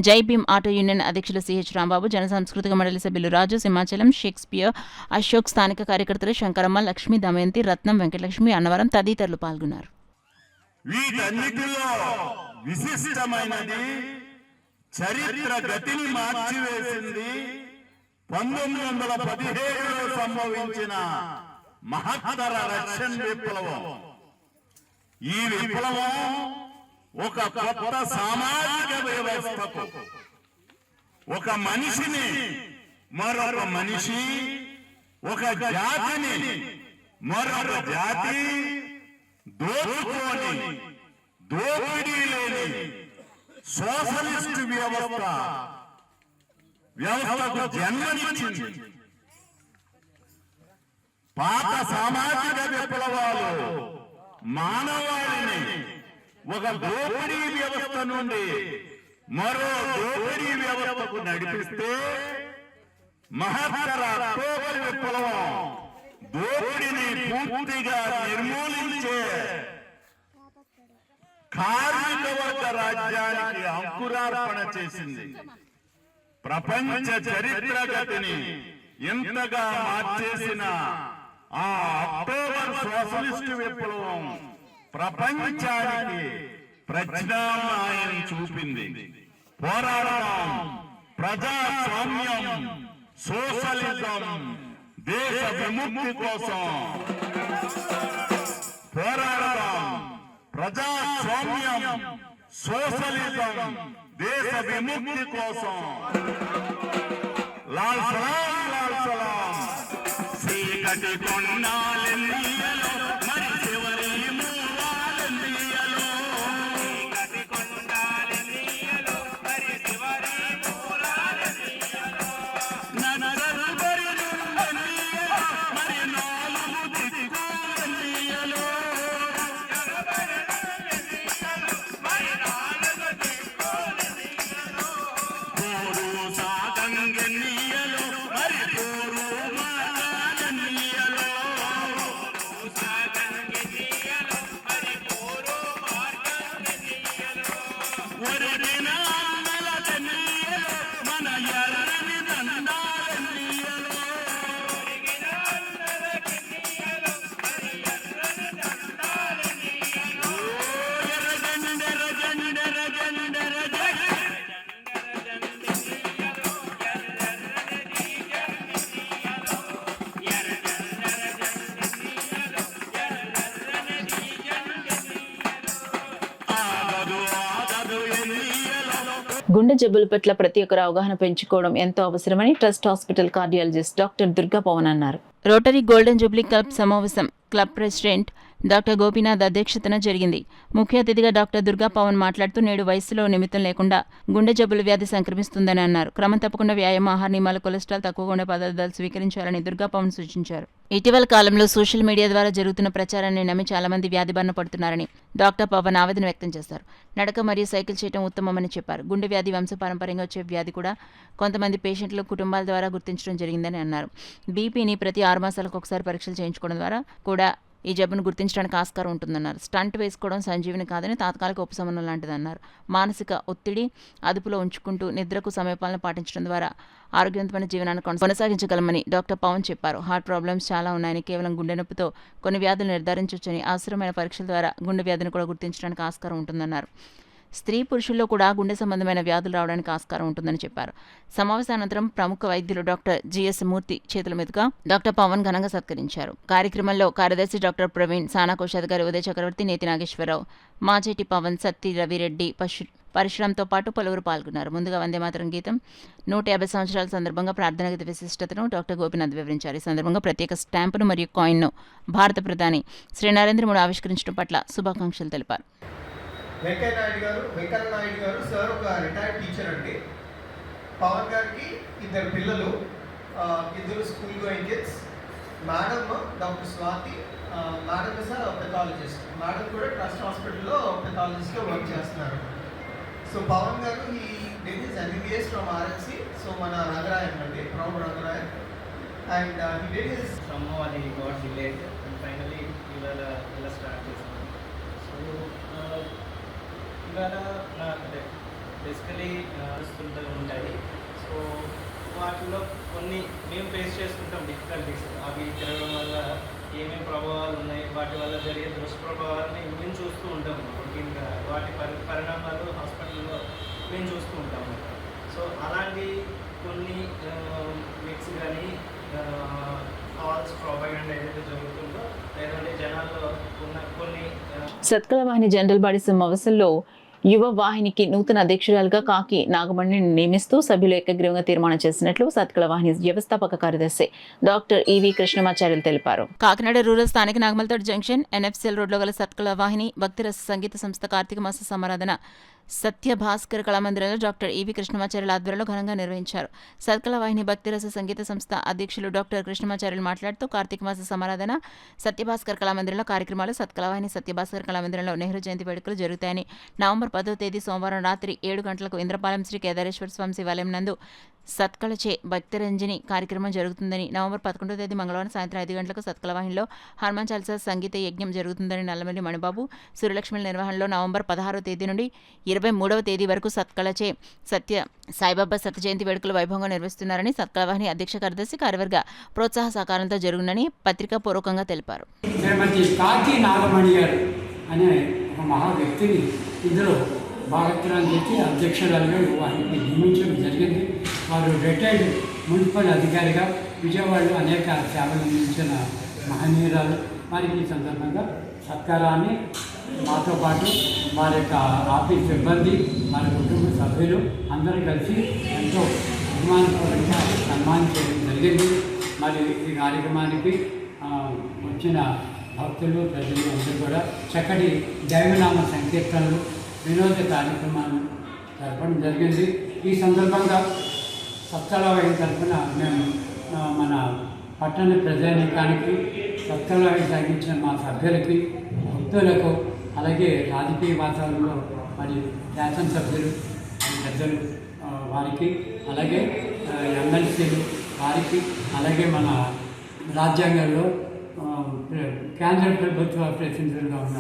జై భీమ్ ఆటో యూనియన్ అధ్యక్షులు సిహెచ్ రాంబాబు, జన సాంస్కృతిక మండలి సభ్యులు రాజు, సింహాచలం, షేక్స్పియర్, అశోక్, స్థానిక కార్యకర్తలు శంకరమ్మ, లక్ష్మి, దమయంతి, రత్నం, వెంకటలక్ష్మి, అన్నవరం తదితరులు పాల్గొన్నారు. వీటన్నిటిలో విశిష్టమైనది చరిత్ర గతిని మార్చివేసింది 1917లో సంభవించిన మహత్తర రష్యన్ విప్లవం. ఈ విప్లవం ఒక కొత్త సామాజిక వ్యవస్థకు, ఒక మనిషిని మరొక మనిషి, ఒక జాతిని మరొక జాతి దోచుకొని దోపిడీ లేని సోషలిస్ట్ వ్యవస్థకు జన్మనిచ్చింది. పాత సామాజిక విప్లవాలు మానవాళిని ఒక దోపిడీ వ్యవస్థ నుండి మరో దోపిడీ వ్యవస్థకు నడిపిస్తే, మహత్తర అక్టోబర్ విప్లవం దోపిడీని పూర్తిగా నిర్మూలించే కార్మిక వర్గ రాజ్యానికి అంకురార్పణ చేసింది. ప్రపంచ చరిత్ర గతిని ఎంతగా మార్చేసిన ఆ అక్టోబర్ సోషలిస్ట్ విప్లవం ప్రపంచానికి ప్రజ్ఞామాయం చూపింది. పోరాడడం, ప్రజాస్వామ్యం, సోషలిజం దేశ విముక్తి కోసం పోరాడదాం. ప్రజాస్వామ్యం సోషలిజం దేశ విముక్తి కోసం. లాల్ సలాం లాల్ సలాం. చీకటి కొండాలెన్నియలో మరి చివరి మూలాలెన్నియలో. చీకటి కొండాలెన్నియలో మరి చివరి మూలాలెన్నియలో. ననగరుబరి నుండెన్నియలో మరి నాలుగు దిక్కులెన్నియలో. మరి నాలుగు దిక్కులెన్నియలో. పోరు సాగంగెన్నియలో మరి పోరు మార్గాలెన్నియలో. సాగంగెన్నియలో మరి పోరు మార్గాలెన్నియలో. ఒరిగిన అన్నలెన్నియలో మన ఎర్రని దండాలెన్నియలో. ఒరిగిన అన్నలెన్నియలో మరి ఎర్రని దండాలెన్నియలో. గుండె జబ్బుల పట్ల ప్రతి ఒక్కరు అవగాహన పెంచుకోవడం ఎంతో అవసరమని trust hospital cardiologist doctor Durga Pavan అన్నారు. రోటరీ గోల్డెన్ జూబ్లీ క్లబ్ సమావేశం క్లబ్ ప్రెసిడెంట్ డాక్టర్ గోపీనాథ్ అధ్యక్షతన జరిగింది. ముఖ్య అతిథిగా డాక్టర్ దుర్గా పవన్ మాట్లాడుతూ నేడు వయసులో నిమిత్తం లేకుండా గుండె జబ్బుల వ్యాధి సంక్రమిస్తుందని అన్నారు. క్రమం తప్పకుండా వ్యాయామ, ఆహార నియమాలు, కొలెస్ట్రాల్ తక్కువగా ఉండే పదార్థాలు స్వీకరించాలని దుర్గా పవన్ సూచించారు. ఇటీవల కాలంలో సోషల్ మీడియా ద్వారా జరుగుతున్న ప్రచారాన్ని నమ్మి చాలా మంది వ్యాధి బారిన పడుతున్నారని డాక్టర్ పవన్ ఆవేదన వ్యక్తం చేశారు. నడక మరియు సైకిల్ చేయడం ఉత్తమమని చెప్పారు. గుండె వ్యాధి వంశపారంపర్యంగా వచ్చే వ్యాధి కూడా కొంతమంది పేషెంట్లు కుటుంబాల ద్వారా గుర్తించడం జరిగిందని అన్నారు. బీపీని ప్రతి 6 మాసాలకు ఒకసారి పరీక్షలు చేయించుకోవడం ద్వారా కూడా ఈ జబ్బును గుర్తించడానికి ఆస్కారం ఉంటుందన్నారు. స్టంట్ వేసుకోవడం సంజీవిని కాదని తాత్కాలిక ఉపశమనం లాంటిదన్నారు. మానసిక ఒత్తిడి అదుపులో ఉంచుకుంటూ నిద్రకు సమయపాలన పాటించడం ద్వారా ఆరోగ్యవంతమైన జీవనాన్ని కొనసాగించగలమని డాక్టర్ పవన్ చెప్పారు. హార్ట్ ప్రాబ్లమ్స్ చాలా ఉన్నాయని, కేవలం గుండె నొప్పితో కొన్ని వ్యాధులు నిర్ధారించవచ్చని, అవసరమైన పరీక్షల ద్వారా గుండె వ్యాధిని కూడా గుర్తించడానికి ఆస్కారం ఉంటుందన్నారు. స్త్రీ పురుషుల్లో కూడా గుండె సంబంధమైన వ్యాధులు రావడానికి ఆస్కారం ఉంటుందని చెప్పారు. సమావేశానంతరం ప్రముఖ వైద్యులు డాక్టర్ జిఎస్ మూర్తి చేతుల మీదుగా డాక్టర్ పవన్ ఘనంగా సత్కరించారు. కార్యక్రమంలో కార్యదర్శి డాక్టర్ ప్రవీణ్, సానా కోశాధికారి ఉదయ చక్రవర్తి, నేతి నాగేశ్వరరావు, మాజేటి పవన్, సత్తి రవిరెడ్డి, పరశురాంతో పాటు పలువురు పాల్గొన్నారు. ముందుగా వందేమాతరం గీతం 150 సంవత్సరాల సందర్భంగా ప్రార్థన గీత విశిష్టతను డాక్టర్ గోపీనాథ్ వివరించారు. ఈ సందర్భంగా ప్రత్యేక స్టాంపును మరియు కాయిన్ను భారత ప్రధాని శ్రీ నరేంద్ర మోడీ ఆవిష్కరించడం పట్ల శుభాకాంక్షలు తెలిపారు. వెంకయ్య నాయుడు గారు సార్ ఒక రిటైర్డ్ టీచర్ అండి. పవన్ గారికి 2 పిల్లలు, 2 school going kids. Madam doctor Swathi, madam is pathologist. Madam కూడా ట్రస్ట్ హాస్పిటల్లో పెథాలజిస్ట్గా వర్క్ చేస్తున్నారు. సో పవన్ గారు he did his MBBS from RMC. So మన రంగరాయన్ అండి, proud Rangarayan. And he did his అది గాట్ డిలేడ్ అండ్ ఫైనలీ ఇలా స్టార్ట్ చేశాను. సో ఇవాళ నాకు అంటే బేసికలీ వస్తుంటూ ఉంటాయి. సో వాటిలో కొన్ని మేము ఫేస్ చేసుకుంటాం డిఫికల్టీస్. అవి జరగడం వల్ల ఏమేమి ప్రభావాలు ఉన్నాయి, వాటి వల్ల జరిగే దుష్ప్రభావాలని మేము చూస్తూ ఉంటాము. రొటీన్గా వాటి పరిణామాలు హాస్పిటల్లో మేము చూస్తూ ఉంటాము. సో అలాంటి కొన్ని మిక్స్ కానీ ఫాల్స్ ప్రాపగండా ఏదైతే జరుగుతుందో, లేదంటే జనాల్లో ఉన్న కొన్ని సత్కళ వాహిని జనరల్ బాడీ సమావేశంలో యువ వాహినికి నూతన అధ్యక్షురాలుగా కాకి నాగమణిని నియమిస్తూ సభ్యులు ఏకగ్రీవంగా తీర్మానం చేసినట్లు సత్కళ వాహిని వ్యవస్థాపక కార్యదర్శి డాక్టర్ ఈవి కృష్ణమాచార్యులు తెలిపారు. కాకినాడ రూరల్ స్థానిక నాగమల్తోట జంక్షన్ NFCL రోడ్లో గల సత్కళ వాహిని భక్తిరస సంగీత సంస్థ కార్తీక మాస సమారాధన సత్య భాస్కర్ కళామందిరంలో డాక్టర్ ఈవి కృష్ణమాచార్యుల ఆధ్వర్యంలో ఘనంగా నిర్వహించారు. సత్కళ వాహిని భక్తిరస సంగీత సంస్థ అధ్యక్షులు డాక్టర్ కృష్ణమాచార్యులు మాట్లాడుతూ కార్తీక మాస సమారాధన సత్యభాస్కర్ కళామందిరంలో కార్యక్రమాలు సత్కళ వాహిని సత్యభాస్కర్ కళామందిరంలో నెహ్రూ జయంతి వేడుకలు జరుగుతాయని, నవంబర్ 10వ తేదీ సోమవారం రాత్రి 7 గంటలకు ఇంద్రపాలెం శ్రీ కేదారేశ్వర స్వామి శివాలయం నందు సత్కళచే భక్తిరంజని కార్యక్రమం జరుగుతుందని, నవంబర్ 11వ తేదీ మంగళవారం సాయంత్రం 5 గంటలకు సత్కళ వాహినిలో హనుమాన్ చాలీసా సంగీత యజ్ఞం జరుగుతుందని నల్లమల్లి మణిబాబు సూర్యలక్ష్మి నిర్వహణలో నవంబర్ 16వ తేదీ నుండి 23వ తేదీ వరకు సత్కళచే సాయిబాబా సత్య జయంతి వేడుకలు వైభవంగా నిర్వహిస్తున్నారని సత్కళ వాహిని అధ్యక్ష కార్యదర్శి కార్యవర్గ ప్రోత్సాహ సహకారంతో జరుగునని పత్రికా పూర్వకంగా తెలిపారు. కాకి నాగమణి గారు అనే ఒక మహా వ్యక్తిని ఇందులో భాగత్రాన్ని చేసి అధ్యక్షురాలుగా వారిని నియమించడం జరిగింది. వారు రిటైర్డ్ మున్సిపల్ అధికారిగా విజయవాడలో అనేక సేవలు అందించిన మహనీయురాలు. వారికి ఈ సందర్భంగా సత్కారాన్ని మాతో పాటు వారి యొక్క ఆఫీస్ సిబ్బంది, వారి కుటుంబ సభ్యులు అందరూ కలిసి ఎంతో అభిమానపూర్వకంగా సన్మానించడం జరిగింది. మరి ఈ కార్యక్రమానికి వచ్చిన భక్తులు, ప్రజలు అందరూ కూడా చక్కటి దైవనామ సంకీర్తనలు, వినోద కార్యక్రమాలు జరపడం జరిగింది. ఈ సందర్భంగా సత్కాలవాయి తరఫున మేము మన పట్టణ ప్రజానీకానికి, సత్కాలవాయి సాగించిన మా సభ్యులకి, భక్తులకు, అలాగే రాజకీయ వాతావరణంలో మరి శాసనసభ్యులు పెద్దలు వారికి, అలాగే ఎమ్మెల్సీలు వారికి, అలాగే మన రాజ్యాంగంలో కేంద్ర ప్రభుత్వ ప్రతినిధులుగా ఉన్న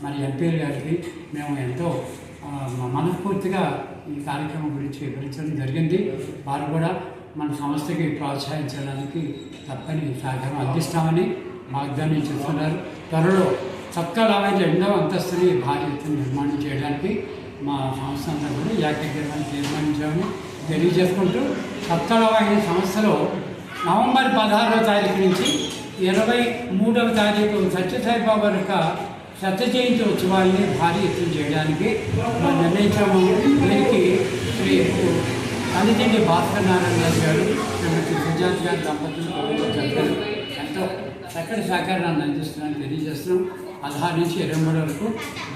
మరి ఎంపీలు గారికి మేము ఎంతో మనస్ఫూర్తిగా ఈ కార్యక్రమం గురించి వివరించడం జరిగింది. వారు కూడా మన సంస్థకి ప్రోత్సహించడానికి తప్పని సహకారం అందిస్తామని వాగ్దానం చేస్తున్నారు. త్వరలో సత్కాలవాయి 2వ అంతస్తుని భారీ ఎత్తున నిర్మాణం చేయడానికి మా సంస్థ అంతా కూడా ఏకగ్రీవాన్ని తీర్మానించామని తెలియజేసుకుంటూ, సత్కాలవాయి సంస్థలో నవంబర్ 16వ తారీఖు నుంచి 23వ తారీఖు సత్యసాయిబాబా యొక్క శత జయంతి ఉత్సవాల్ని భారీ ఎత్తున చేయడానికి మనం నిర్ణయించాము. దీనికి శ్రీ అనితిండి భాస్కర్ నారాయణ గారు, శ్రీమతి సుజాత గారి దంపతులు సభ్యులు ఎంతో చక్కటి సహకారాన్ని అందిస్తున్నారని తెలియజేస్తున్నాం. 16 నుంచి 23 వరకు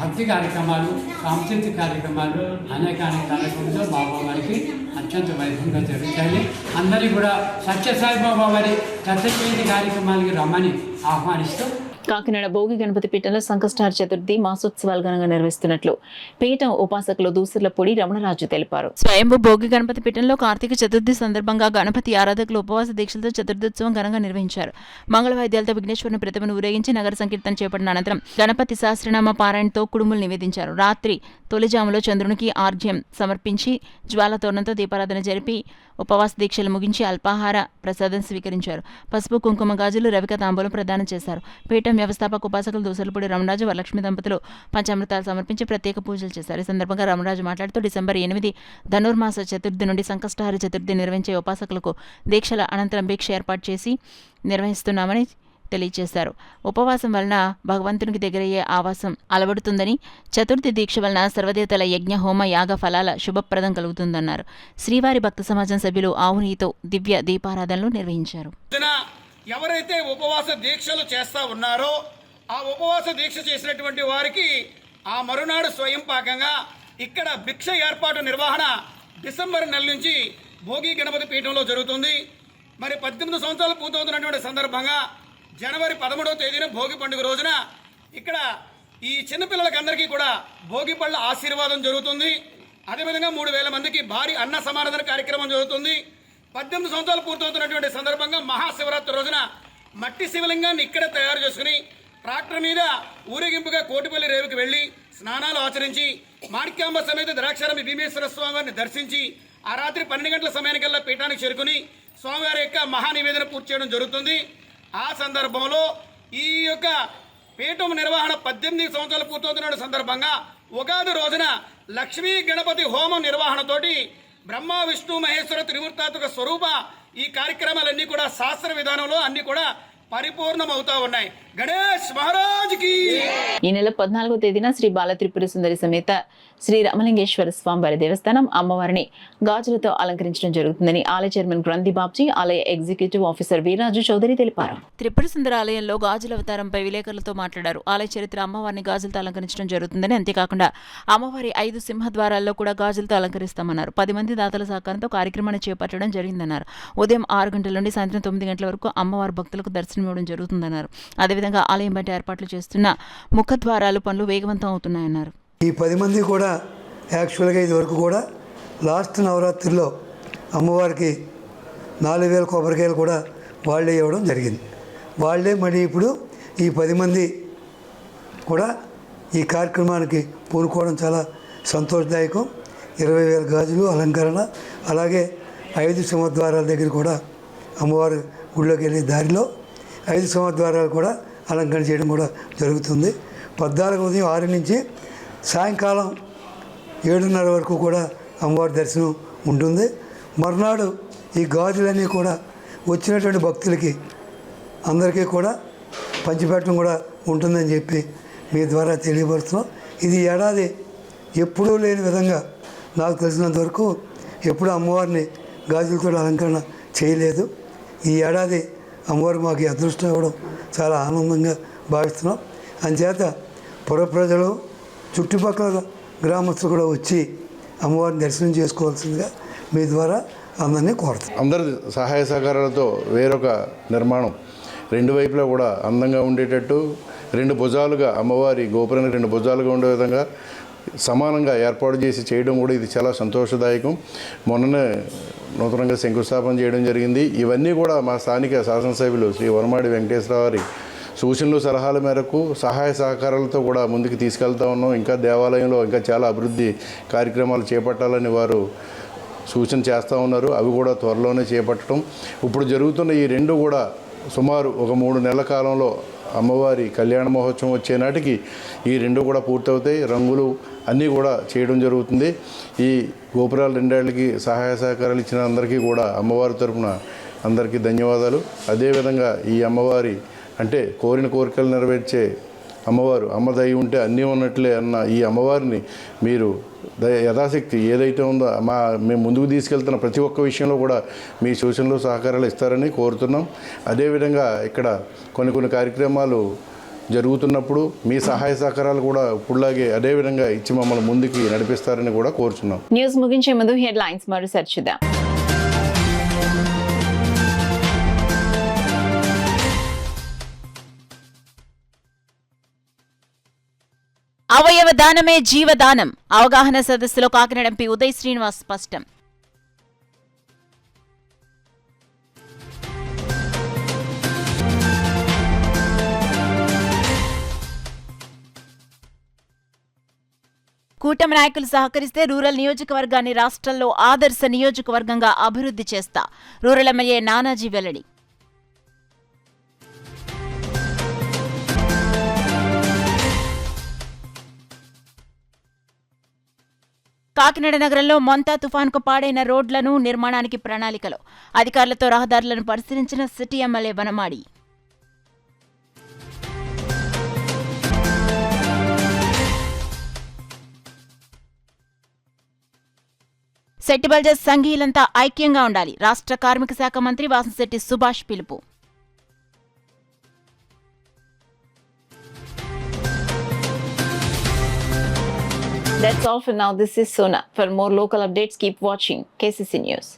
భక్తి కార్యక్రమాలు, సాంస్కృతిక కార్యక్రమాలు అనేక కార్యక్రమాలతో బాబా వారికి అత్యంత వైభవంగా జరుగుతాయి. అందరికీ కూడా సత్యసాయిబాబా వారి సత్యజయంతి కార్యక్రమాలకి రమ్మని ఆహ్వానిస్తూ కాకినాడ భోగి గణపతి పీఠంలో సంకష్టార చతుర్థి మాసోత్సవాలు ఘనంగా నిర్వహిస్తున్నట్లు పీఠం ఉపాసకులు దూసర్లపూడి రమణరాజు తెలిపారు. స్వయంభూ భోగి గణపతి పీఠంలో కార్తీక చతుర్థి సందర్భంగా గణపతి ఆరాధకులు ఉపవాస దీక్షలతో చతుర్థోత్సవం ఘనంగా నిర్వహించారు. మంగళవాద్యాలతో విఘ్నేశ్వరుని ప్రతిమను ఊరేగించి నగర సంకీర్తన చేపట్టిన అనంతరం గణపతి సహస్రనామ పారాయణతో కుడుములు నివేదించారు. రాత్రి తొలిజాములో చంద్రునికి ఆర్ఘ్యం సమర్పించి జ్వాలతోరణంతో దీపారాధన జరిపి ఉపవాస దీక్షలు ముగించి అల్పాహార ప్రసాదం స్వీకరించారు. పసుపు, కుంకుమ, గాజులు, రవిక తాంబూలం ప్రదానం చేశారు. పీఠం వ్యవస్థాపక ఉపాసకులు దూసలపూడి రమణరాజు, వరలక్ష్మి దంపతులు పంచామృతాలు సమర్పించి ప్రత్యేక పూజలు చేశారు. ఈ సందర్భంగా రమణరాజు మాట్లాడుతూ డిసెంబర్ 8 ధనుర్మాస చతుర్థి నుండి సంకష్టహార చతుర్థి నిర్వహించే ఉపాసకులకు దీక్షల అనంతరం భిక్ష ఏర్పాటు చేసి నిర్వహిస్తున్నామని తెలియజేశారు. ఉపవాసం వలన భగవంతునికి దగ్గరయ్యే ఆవాసం అలవడుతుందని, చతుర్థి దీక్ష వలన సర్వదేవతల యజ్ఞ, హోమ, యాగ ఫలాల శుభప్రదం కలుగుతుందన్నారు. శ్రీవారి భక్త సమాజం సభ్యులు ఆవునితో దివ్య దీపారాధనలు నిర్వహించారు. ఎవరైతే ఉపవాస దీక్షలు చేస్తా ఉన్నారో ఆ ఉపవాస దీక్ష చేసినటువంటి వారికి ఆ మరునాడు స్వయం పాకంగా ఇక్కడ భిక్ష ఏర్పాటు నిర్వహణ డిసెంబర్ నెల నుంచి భోగి గణపతి పీఠంలో జరుగుతుంది. మరి 18 సంవత్సరాలు పూర్తవుతున్నటువంటి సందర్భంగా జనవరి 13వ తేదీన భోగి పండుగ రోజున ఇక్కడ ఈ చిన్నపిల్లలకందరికీ కూడా భోగి పళ్ళ ఆశీర్వాదం జరుగుతుంది. అదేవిధంగా 3000 మందికి భారీ అన్న సమారాధన కార్యక్రమం జరుగుతుంది. 18 సంవత్సరాలు పూర్తవుతున్నటువంటి సందర్భంగా మహాశివరాత్రి రోజున మట్టి శివలింగాన్ని ఇక్కడే తయారు చేసుకుని ట్రాక్టర్ మీద ఊరేగింపుగా కోటిపల్లి రేవుకి వెళ్ళి స్నానాలు ఆచరించి మాణిక్యాంబ సమేత ద్రాక్షారామి భీమేశ్వర స్వామివారిని దర్శించి ఆ రాత్రి 12 గంటల సమయానికల్లా పీఠానికి చేరుకుని స్వామివారి యొక్క మహానివేదన పూర్తి చేయడం జరుగుతుంది. ఆ సందర్భంలో ఈ యొక్క పీఠం నిర్వహణ 18 సంవత్సరాలు పూర్తవుతున్న సందర్భంగా ఉగాది రోజున లక్ష్మీ గణపతి హోమం నిర్వహణతోటి బ్రహ్మ విష్ణు మహేశ్వర త్రిమూర్తాత్మక స్వరూప ఈ కార్యక్రమాలన్నీ కూడా శాస్త్ర విధానంలో అన్ని కూడా పరిపూర్ణమవుతా ఉన్నాయి. గణేష్ మహారాజ్ కి. ఈ నెల 14వ తేదీన శ్రీ బాల త్రిపుర సుందరి సమేత శ్రీ రామలింగేశ్వర స్వామివారి దేవస్థానం అమ్మవారిని గాజులతో అలంకరించడం జరుగుతుందని ఆలయ చైర్మన్ గ్రంథి బాబ్జీ, ఆలయ ఎగ్జిక్యూటివ్ ఆఫీసర్ వీరాజు చౌదరి తెలిపారు. త్రిపుర సుందర ఆలయంలో గాజుల అవతారంపై విలేకరులతో మాట్లాడారు. ఆలయ చరిత్ర అమ్మవారిని గాజులతో అలంకరించడం జరుగుతుందని, అంతేకాకుండా అమ్మవారి 5 సింహద్వారాల్లో కూడా గాజులతో అలంకరిస్తామన్నారు. 10 మంది దాతల సహకారంతో కార్యక్రమాన్ని చేపట్టడం జరిగిందన్నారు. ఉదయం 6 గంటల నుండి సాయంత్రం 9 గంటల వరకు అమ్మవారి భక్తులకు దర్శనం ఇవ్వడం జరుగుతుందన్నారు. అదేవిధంగా ఆలయం బయట ఏర్పాట్లు చేస్తున్న ముఖద్వారాలు పనులు వేగవంతం అవుతున్నాయన్నారు. ఈ 10 మంది కూడా యాక్చువల్గా ఇదివరకు కూడా లాస్ట్ నవరాత్రిలో అమ్మవారికి 4000 కొబ్బరికాయలు కూడా వాళ్ళే ఇవ్వడం జరిగింది. వాళ్ళే మరి ఇప్పుడు ఈ 10 మంది కూడా ఈ కార్యక్రమానికి పూనుకోవడం చాలా సంతోషదాయకం. 20,000 గాజులు అలంకరణ, అలాగే 5 సింహద్వారాల దగ్గర కూడా అమ్మవారి గుళ్ళోకి వెళ్ళే దారిలో 5 సింహద్వారాలు కూడా అలంకరణ చేయడం కూడా జరుగుతుంది. 14 ఉదయం 6 నుంచి సాయంకాలం 7:30 వరకు కూడా అమ్మవారి దర్శనం ఉంటుంది. మర్నాడు ఈ గాజులన్నీ కూడా వచ్చినటువంటి భక్తులకి అందరికీ కూడా పంచిపెట్టడం కూడా ఉంటుందని చెప్పి మీ ద్వారా తెలియపరుస్తున్నాం. ఇది ఏడాది ఎప్పుడూ లేని విధంగా నాకు తెలిసినంత వరకు ఎప్పుడూ అమ్మవారిని గాజులతో అలంకరణ చేయలేదు. ఈ ఏడాది అమ్మవారు మాకు ఈ అదృష్టం ఇవ్వడం చాలా ఆనందంగా భావిస్తున్నాం. అందుచేత పుర ప్రజలు చుట్టుపక్కల గ్రామస్తులు కూడా వచ్చి అమ్మవారిని దర్శనం చేసుకోవాల్సిందిగా మీ ద్వారా అందరినీ కోరుతాం. అందరి సహాయ సహకారాలతో వేరొక నిర్మాణం రెండు వైపులా కూడా అందంగా ఉండేటట్టు 2 భుజాలుగా అమ్మవారి గోపురానికి 2 భుజాలుగా ఉండే విధంగా సమానంగా ఏర్పాటు చేసి చేయడం కూడా ఇది చాలా సంతోషదాయకం. మొన్ననే నూతనంగా శంకుస్థాపన చేయడం జరిగింది. ఇవన్నీ కూడా మా స్థానిక శాసనసభ్యులు శ్రీ వనమాడి వెంకటేశ్వరరావు గారి సూచనలు సలహాల మేరకు సహాయ సహకారాలతో కూడా ముందుకు తీసుకెళ్తా ఉన్నాం. ఇంకా దేవాలయంలో ఇంకా చాలా అభివృద్ధి కార్యక్రమాలు చేపట్టాలని వారు సూచన చేస్తూ ఉన్నారు. అవి కూడా త్వరలోనే చేపట్టడం. ఇప్పుడు జరుగుతున్న ఈ 2 కూడా సుమారు ఒక 3 నెలల కాలంలో అమ్మవారి కళ్యాణ మహోత్సవం వచ్చే నాటికి ఈ 2 కూడా పూర్తవుతాయి. రంగులు అన్నీ కూడా చేయడం జరుగుతుంది. ఈ గోపురాలు 2 ఏళ్ళకి సహాయ సహకారాలు ఇచ్చిన అందరికీ కూడా అమ్మవారి తరఫున అందరికీ ధన్యవాదాలు. అదేవిధంగా ఈ అమ్మవారి అంటే కోరిన కోరికలు నెరవేర్చే అమ్మవారు, అమ్మ దయ ఉంటే అన్నీ ఉన్నట్లే అన్న ఈ అమ్మవారిని మీరు యథాశక్తి ఏదైతే ఉందో మేము ముందుకు తీసుకెళ్తున్న ప్రతి ఒక్క విషయంలో కూడా మీ సూచనలు సహకారాలు ఇస్తారని కోరుతున్నాం. అదేవిధంగా ఇక్కడ కొన్ని కార్యక్రమాలు జరుగుతున్నప్పుడు మీ సహాయ సహకారాలు కూడా ఇప్పుడులాగే అదేవిధంగా ఇచ్చి మమ్మల్ని ముందుకి నడిపిస్తారని కూడా కోరుతున్నాం. న్యూస్ ముగించే ముందు హెడ్లైన్స్ మరోసారి చూద్దాం. అవయవ దానమే జీవదానం. అవగాహన సదస్సులో కాకినాడ ఎంపీ ఉదయ్ శ్రీనివాస్ స్పష్టం. కూటమి నాయకులు సహకరిస్తే రూరల్ నియోజకవర్గాన్ని రాష్ట్రంలో ఆదర్శ నియోజకవర్గంగా అభివృద్ధి చేస్తా. రూరల్ ఎమ్మెల్యే నానాజీ వెల్లడి. కాకినాడ నగరంలో మొంతా తుఫాన్కు పాడైన రోడ్లను నిర్మాణానికి ప్రణాళికలు. అధికారులతో రహదారులను పరిశీలించిన సిటీ ఎమ్మెల్యే వనమాడి. సెట్టిబల్జర్ సంఘీయులంతా ఐక్యంగా ఉండాలి. రాష్ట్ర కార్మిక శాఖ మంత్రి వాసంశెట్టి సుభాష్ పిలుపు. That's all for now. This is Sona. For more local updates, keep watching KCC News.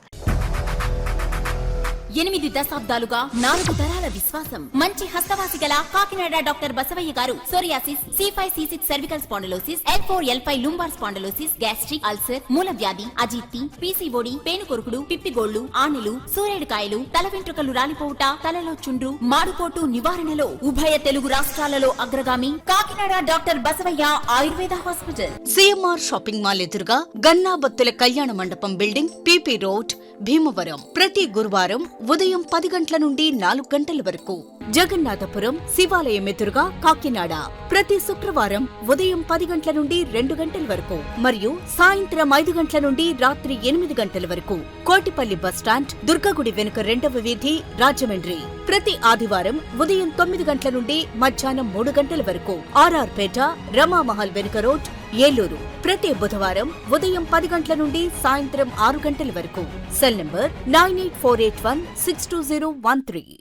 8 దశాబ్దాలుగా 4 తరాల విశ్వాసం. మంచి హస్తవాసి గల కాకినాడ డాక్టర్ బసవయ్య గారు psoriasis, C5C6 cervical spondylosis, L4L5 lumbar spondylosis, gastric ulcer, మూల వ్యాధి, అజీర్తి, పీసీఓడి, పేనుకొరుకుడు, పిప్పిగోళ్లు, ఆనెలు, సూరేడుకాయలు, తల వెంట్రుకలు రాలిపోవుట, తలలో చుండ్రు, మాడుకోటు నివారణలో ఉభయ తెలుగు రాష్ట్రాలలో అగ్రగామి Kakinada doctor Basavayya Ayurveda hospital. CMR shopping mall ఎదురుగా గన్నాబత్తుల కళ్యాణ మండపం బిల్డింగ్, PP రోడ్, భీమవరం. ప్రతి గురువారం ఉదయం 10 గంటల నుండి 4 గంటల వరకు. జగన్నాథపురం శివాలయం ఎదురుగా కాకినాడ ప్రతి శుక్రవారం ఉదయం 10 గంటల నుండి 2 గంటల వరకు మరియు సాయంత్రం 5 గంటల నుండి రాత్రి 8 గంటల వరకు. కోటిపల్లి బస్టాండ్, దుర్గగుడి వెనుక 2వ వీధి, రాజమండ్రి ప్రతి ఆదివారం ఉదయం 9 గంటల నుండి మధ్యాహ్నం 3 గంటల వరకు. RR పేట, రమామహల్ వెనుక రోడ్, ఏలూరు ప్రతి బుధవారం ఉదయం 10 గంటల నుండి సాయంత్రం 6 గంటల వరకు. Cell number 9848162013.